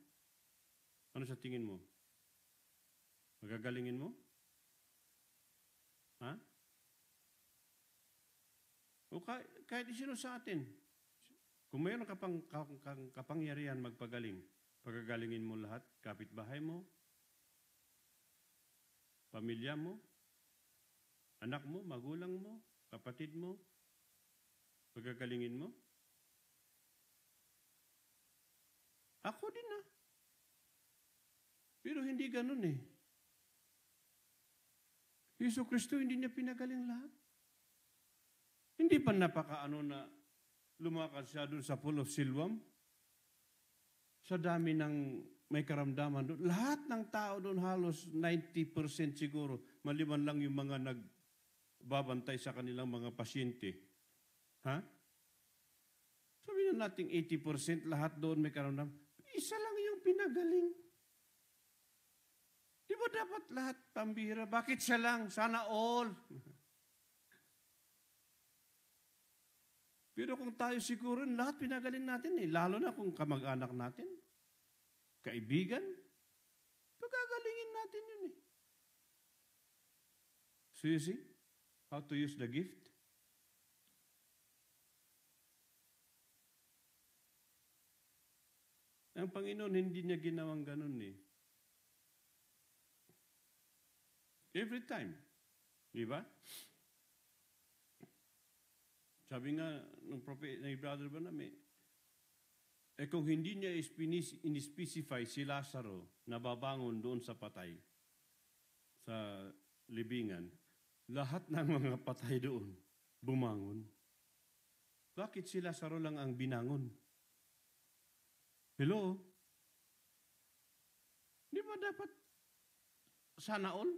ano sa tingin mo? Magagalingin mo? O kahit sino sa atin, kung mayroon kang kapangyarihan magpagaling, pagagalingin mo lahat, kapitbahay mo, pamilya mo, anak mo, magulang mo, kapatid mo, pagagalingin mo. Ako din Pero hindi ganun Yesu Kristo hindi niya pinagaling lahat. Hindi pa napakaano na lumakad siya doon sa Pool of Siloam. Sa dami ng may karamdaman doon. Lahat ng tao doon halos 90% siguro. Maliban lang yung mga nagbabantay sa kanilang mga pasyente. Sabi na natin 80% lahat doon may karamdaman. Isa lang yung pinagaling. Di ba dapat lahat pambira? Bakit siya lang? Sana all. Pero kung tayo siguro, lahat pinagaling natin Lalo na kung kamag-anak natin, kaibigan, pagagalingin natin yun So you see how to use the gift? Ang Panginoon, hindi niya ginawang ganun Every time. Di ba? Sabi nga ng prophet, ng brother ba namin, kung hindi niya in-specify si Lazaro na babangon doon sa patay, sa libingan, lahat ng mga patay doon bumangon. Bakit si Lazaro lang ang binangon? Hello? Di ba dapat sana all?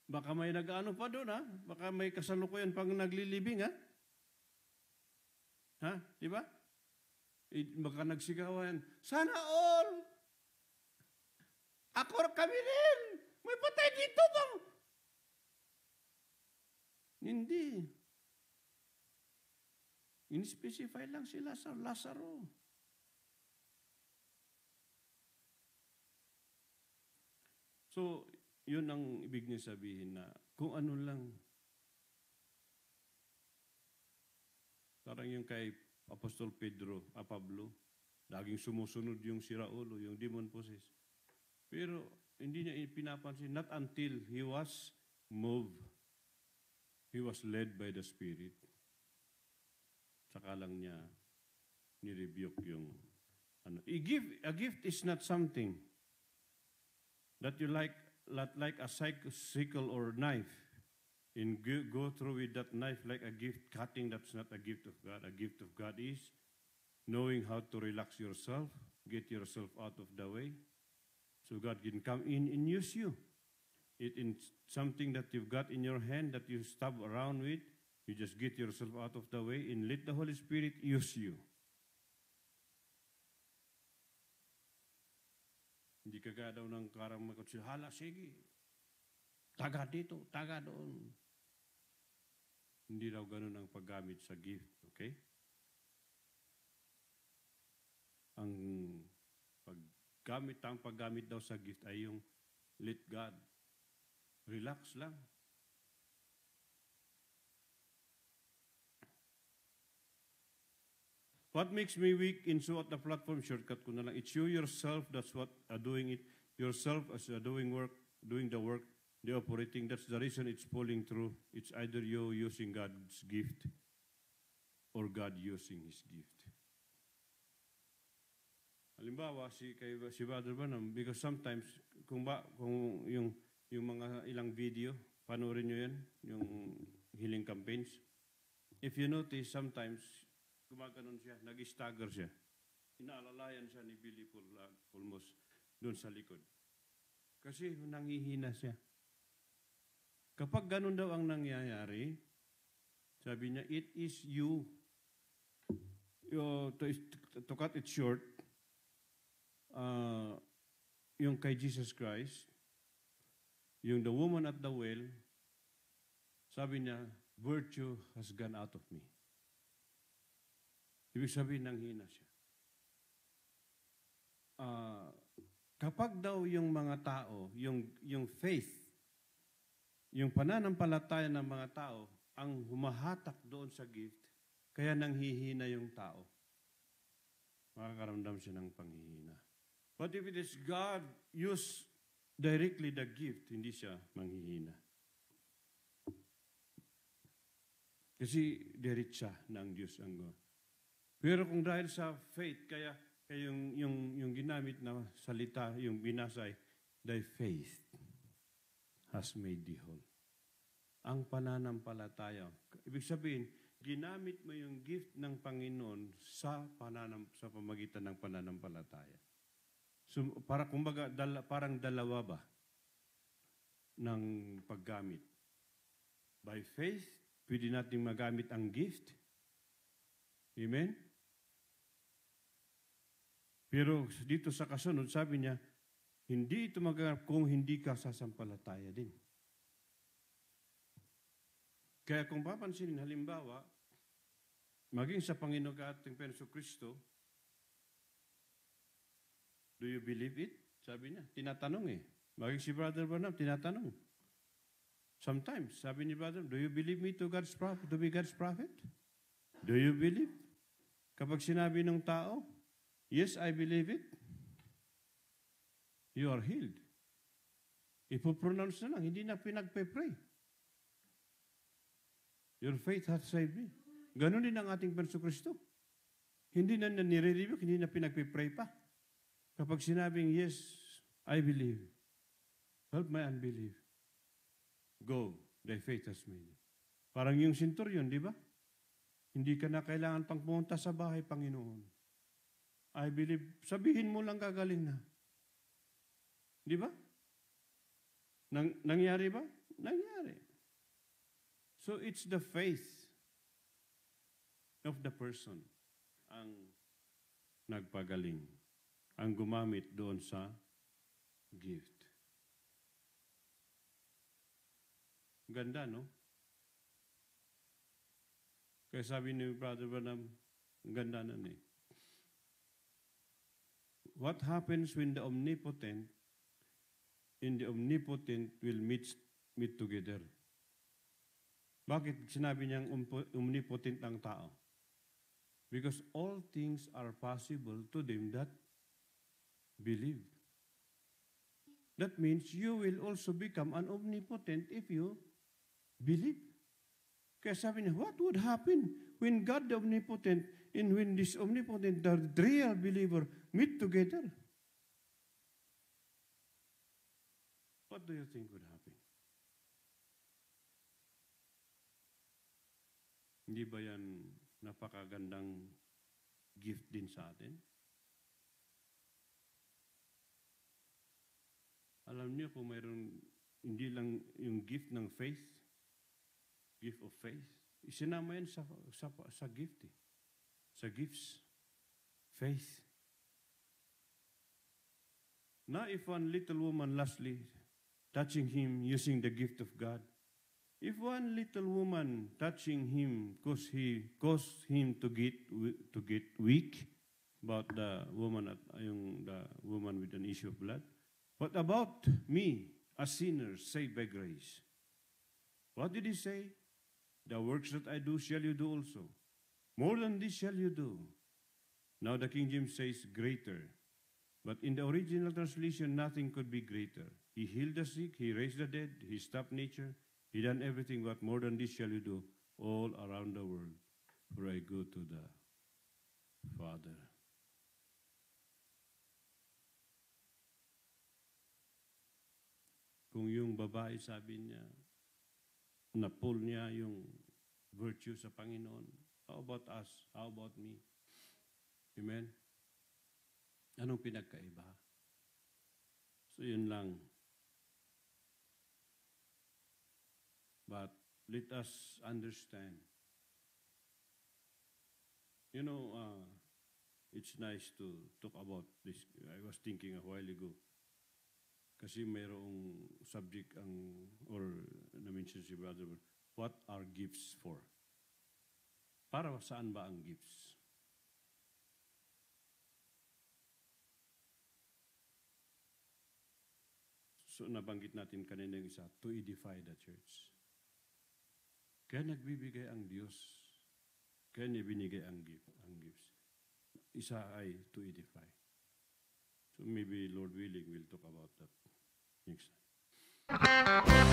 Baka may nag-ano pa doon, Baka may kasalukuyan pang naglilibing, Di ba? Baka nagsigawan, sana all! Ako kami rin! May patay dito bang? Hindi. In-specify lang si Lazaro. So, yun ang ibig niya sabihin na kung ano lang. Parang yung kay Apostol Pablo, laging sumusunod yung si Raulo, yung demon possessed. Pero hindi niya pinapansin, not until he was moved. He was led by the Spirit. Saka lang niya ni-rebuke yung A gift is not something that you like a sickle or knife. and go through with that knife like a gift cutting. That's not a gift of God. A gift of God is knowing how to relax yourself, get yourself out of the way, so God can come in and use you. It in something that you've got in your hand that you stab around with, you just get yourself out of the way and let the Holy Spirit use you. Hindi ka daw ng karang makutsi, hala, sige, taga dito, taga doon. Hindi daw ganun ang paggamit sa gift, okay? Ang paggamit daw sa gift ay yung let God. Relax lang. What makes me weak in so at the platform shortcut ko na lang. It's you yourself that's what are doing it. Yourself as doing the work, the operating. That's the reason it's pulling through. It's either you using God's gift or God using His gift. Halimbawa, si Brother Branham, because sometimes, kung yung mga ilang video, panoorin nyo yan, yung healing campaigns. If you notice, sometimes, gumaganon siya, nag-stagger siya. Inaalalayan siya ni Billy almost doon sa likod. Kasi nanghihina siya. Kapag ganun daw ang nangyayari, sabi niya, it is you. To cut it short, yung kay Jesus Christ, yung the woman at the well, sabi niya, virtue has gone out of me. Ibig sabihin, nanghina siya. Kapag daw yung mga tao, yung faith, yung pananampalataya ng mga tao, ang humahatak doon sa gift, kaya nanghihina yung tao. Makakaramdam siya ng panghihina. But if it is God use directly the gift, hindi siya manghihina. Kasi diretsa ng Diyos ang God. Pero kung dahil sa faith, kaya yung ginamit na salita, yung binasay, thy faith has made thee whole. Ang pananampalataya. Ibig sabihin, ginamit mo yung gift ng Panginoon sa pamagitan ng pananampalataya. So, kumbaga, parang dalawa ba ng paggamit? By faith, pwede natin magamit ang gift. Amen? Pero dito sa kasunod, sabi niya, hindi ito magaganap kung hindi ka sasampalataya din. Kaya kung papansinin, halimbawa, maging sa Panginoon ating Penso Kristo, do you believe it? Sabi niya, tinatanong eh. Maging si Brother Branham, tinatanong. Sometimes, sabi ni Brother, do you believe me to be God's prophet? Do you believe? Kapag sinabi ng tao, yes, I believe it, you are healed. Ipopronounce na lang, hindi na pinagpe-pray. Your faith has saved me. Ganon din ang ating Penso Kristo. Hindi na nire-review, hindi na pinagpe-pray pa. Kapag sinabing, yes, I believe, help my unbelief. Go, thy faith has made it. Parang yung centurion, di ba? Hindi ka na kailangan pang pumunta sa bahay, Panginoon. I believe, sabihin mo lang gagaling na. Di ba? Nangyari ba? Nangyari. So it's the faith of the person ang nagpagaling, ang gumamit doon sa gift. Ganda, no? Kaya sabi ni Brother Branham, ganda na eh. What happens when the omnipotent and the omnipotent will meet together? Bakit sinabi niyang omnipotent ang tao? Because all things are possible to them that believe. That means you will also become an omnipotent if you believe. Kaya sabi niya, what would happen when God the omnipotent and when this omnipotent, the real believer, meet together? What do you think would happen? Hindi ba yan napakagandang gift din sa atin? Alam niyo kung mayroon, hindi lang yung gift ng faith, gift of faith, isinama yan sa gift eh. Sa gifts. Faith. Now if one little woman lastly touching him using the gift of God, if one little woman touching him caused him to get weak about the woman with an issue of blood, what about me, a sinner saved by grace? What did he say? The works that I do shall you do also. More than this shall you do. Now the King James says greater. But in the original translation, nothing could be greater. He healed the sick, he raised the dead, he stopped nature, he done everything. What more than this shall you do all around the world? For I go to the Father. Kung yung babae sabi niya, na-pull niya yung virtue sa Panginoon, how about us? How about me? Amen? Anong pinagkaiba? So yun lang. But let us understand. You know, it's nice to talk about this. I was thinking a while ago. Kasi mayroong subject or na-mention si Brother, what are gifts for? Para saan ba ang gifts? So nabanggit natin kanina yung isa, to edify the church. Kaya nagbibigay ang Diyos. Kaya niya binigay ang gifts. Isa ay to edify. So maybe, Lord willing, we'll talk about that next time.